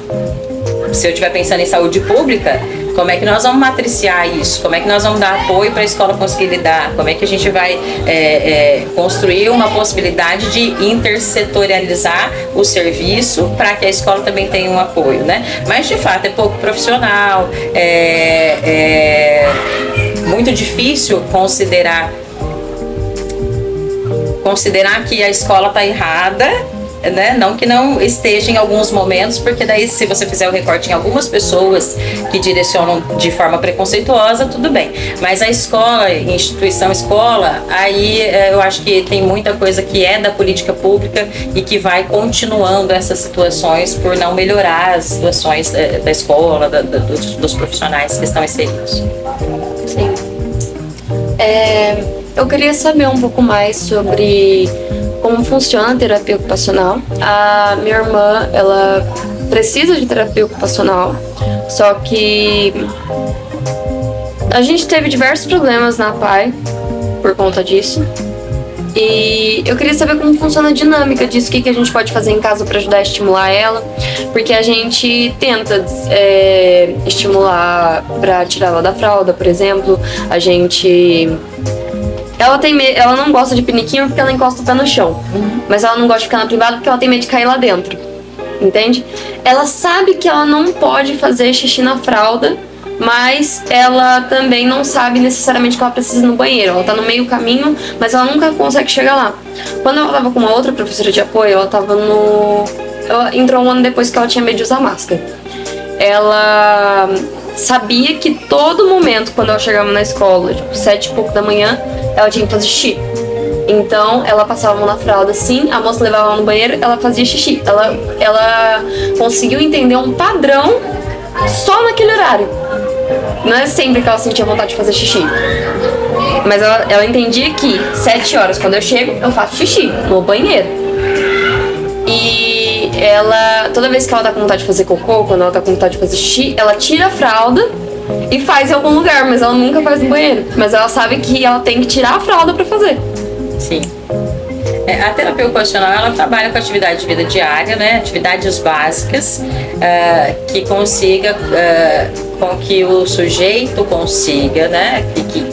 se eu estiver pensando em saúde pública, como é que nós vamos matriciar isso? Como é que nós vamos dar apoio para a escola conseguir lidar? Como é que a gente vai construir uma possibilidade de intersetorializar o serviço para que a escola também tenha um apoio, né? Mas de fato é pouco profissional, muito difícil considerar que a escola está errada, né? Não que não esteja em alguns momentos, porque daí se você fizer o recorte em algumas pessoas que direcionam de forma preconceituosa, tudo bem. Mas a escola, instituição escola, aí eu acho que tem muita coisa que é da política pública e que vai continuando essas situações por não melhorar as situações da escola, dos profissionais que estão inseridos. Sim. Eu queria saber um pouco mais sobre como funciona a terapia ocupacional. A minha irmã, ela precisa de terapia ocupacional, só que a gente teve diversos problemas na PAI por conta disso. E eu queria saber como funciona a dinâmica disso, o que a gente pode fazer em casa para ajudar a estimular ela, porque a gente tenta estimular para tirar ela da fralda, por exemplo. A gente... Ela não gosta de piniquinho porque ela encosta o pé no chão. Mas ela não gosta de ficar na privada porque ela tem medo de cair lá dentro. Entende? Ela sabe que ela não pode fazer xixi na fralda, mas ela também não sabe necessariamente que ela precisa ir no banheiro. Ela tá no meio caminho, mas ela nunca consegue chegar lá. Quando ela tava com uma outra professora de apoio, ela entrou um ano depois que ela tinha medo de usar máscara. Ela sabia que todo momento, quando ela chegava na escola, tipo 7 e pouco da manhã, ela tinha que fazer xixi. Então, ela passava a mão na fralda assim, a moça levava ela no banheiro, ela fazia xixi. Ela conseguiu entender um padrão só naquele horário. Não é sempre que ela sentia vontade de fazer xixi. Mas ela entendia que 7 horas, quando eu chego, eu faço xixi no banheiro. E toda vez que ela tá com vontade de fazer cocô, quando ela tá com vontade de fazer xixi, ela tira a fralda e faz em algum lugar, mas ela nunca faz no banheiro. Mas ela sabe que ela tem que tirar a fralda pra fazer. Sim. A terapia ocupacional, ela trabalha com atividade de vida diária, né? Atividades básicas que consiga com que o sujeito consiga, né?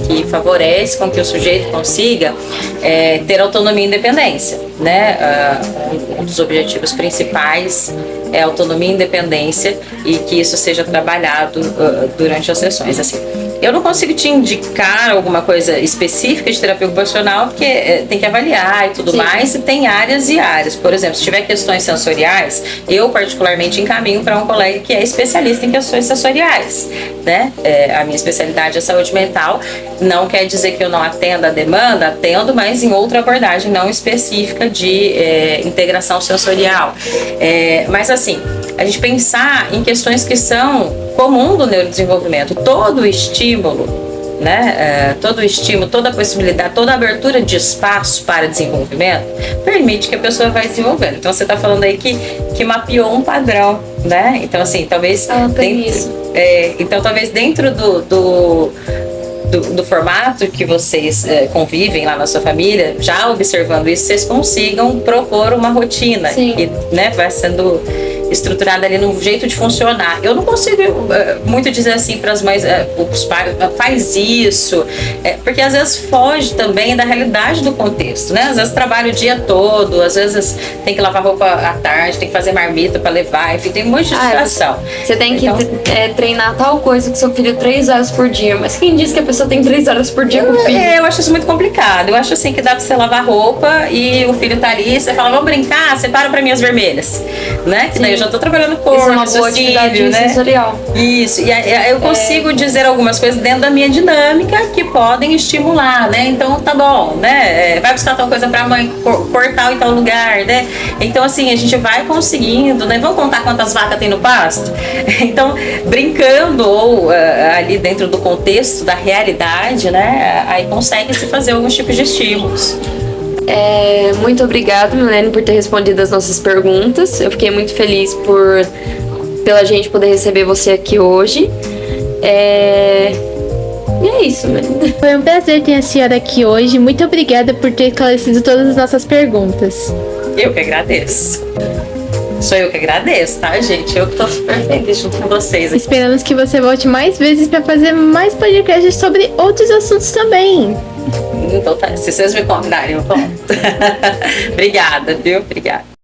Que favorece com que o sujeito consiga ter autonomia e independência, né? Um dos objetivos principais é autonomia e independência e que isso seja trabalhado durante as sessões, assim. Eu não consigo te indicar alguma coisa específica de terapia ocupacional, porque tem que avaliar e tudo Sim. mais, e tem áreas e áreas. Por exemplo, se tiver questões sensoriais, eu particularmente encaminho para um colega que é especialista em questões sensoriais, né? A minha especialidade é saúde mental, não quer dizer que eu não atenda a demanda, atendo, mas em outra abordagem não específica de integração sensorial. Mas assim, a gente pensar em questões que são comum do neurodesenvolvimento, todo o estímulo, né? Todo o estímulo, toda a possibilidade, toda a abertura de espaço para desenvolvimento permite que a pessoa vai desenvolvendo. Então você está falando aí que mapeou um padrão, né? Então assim, talvez tem isso. Então talvez dentro do do formato que vocês convivem lá na sua família, já observando isso, vocês consigam propor uma rotina que, né, vai sendo estruturada ali no jeito de funcionar. Eu não consigo muito dizer assim para as mães, os pais, faz isso, porque às vezes foge também da realidade do contexto, né? Às vezes trabalha o dia todo, às vezes tem que lavar roupa à tarde, tem que fazer marmita para levar, enfim, tem um monte de situação. Você tem que treinar tal coisa com seu filho 3 horas por dia, mas quem diz que a pessoa tem 3 horas por dia com o filho? Eu acho isso muito complicado. Eu acho assim que dá pra você lavar roupa e o filho tá ali, você fala, vamos brincar, separa pra mim as vermelhas, né? Que daí eu já tô trabalhando corpo, isso é uma boa atividade, né? Sensorial. Isso, e eu consigo dizer algumas coisas dentro da minha dinâmica que podem estimular, né? Então tá bom, né? Vai buscar tal coisa pra mãe, cortar em tal lugar, né? Então assim, a gente vai conseguindo, né? Vamos contar quantas vacas tem no pasto? Então, brincando ou ali dentro do contexto da realidade, né? Aí consegue-se fazer alguns tipos de estímulos. Muito obrigada, Milene, por ter respondido as nossas perguntas. Eu fiquei muito feliz pela gente poder receber você aqui hoje. E é isso, Milene. Foi um prazer ter a senhora aqui hoje. Muito obrigada por ter esclarecido todas as nossas perguntas. Eu que agradeço. Sou eu que agradeço, tá, gente? Eu que tô super feliz junto com vocês aqui. Esperamos que você volte mais vezes para fazer mais podcasts sobre outros assuntos também. Então tá, se vocês me convidarem, eu volto. Obrigada, viu? Obrigada.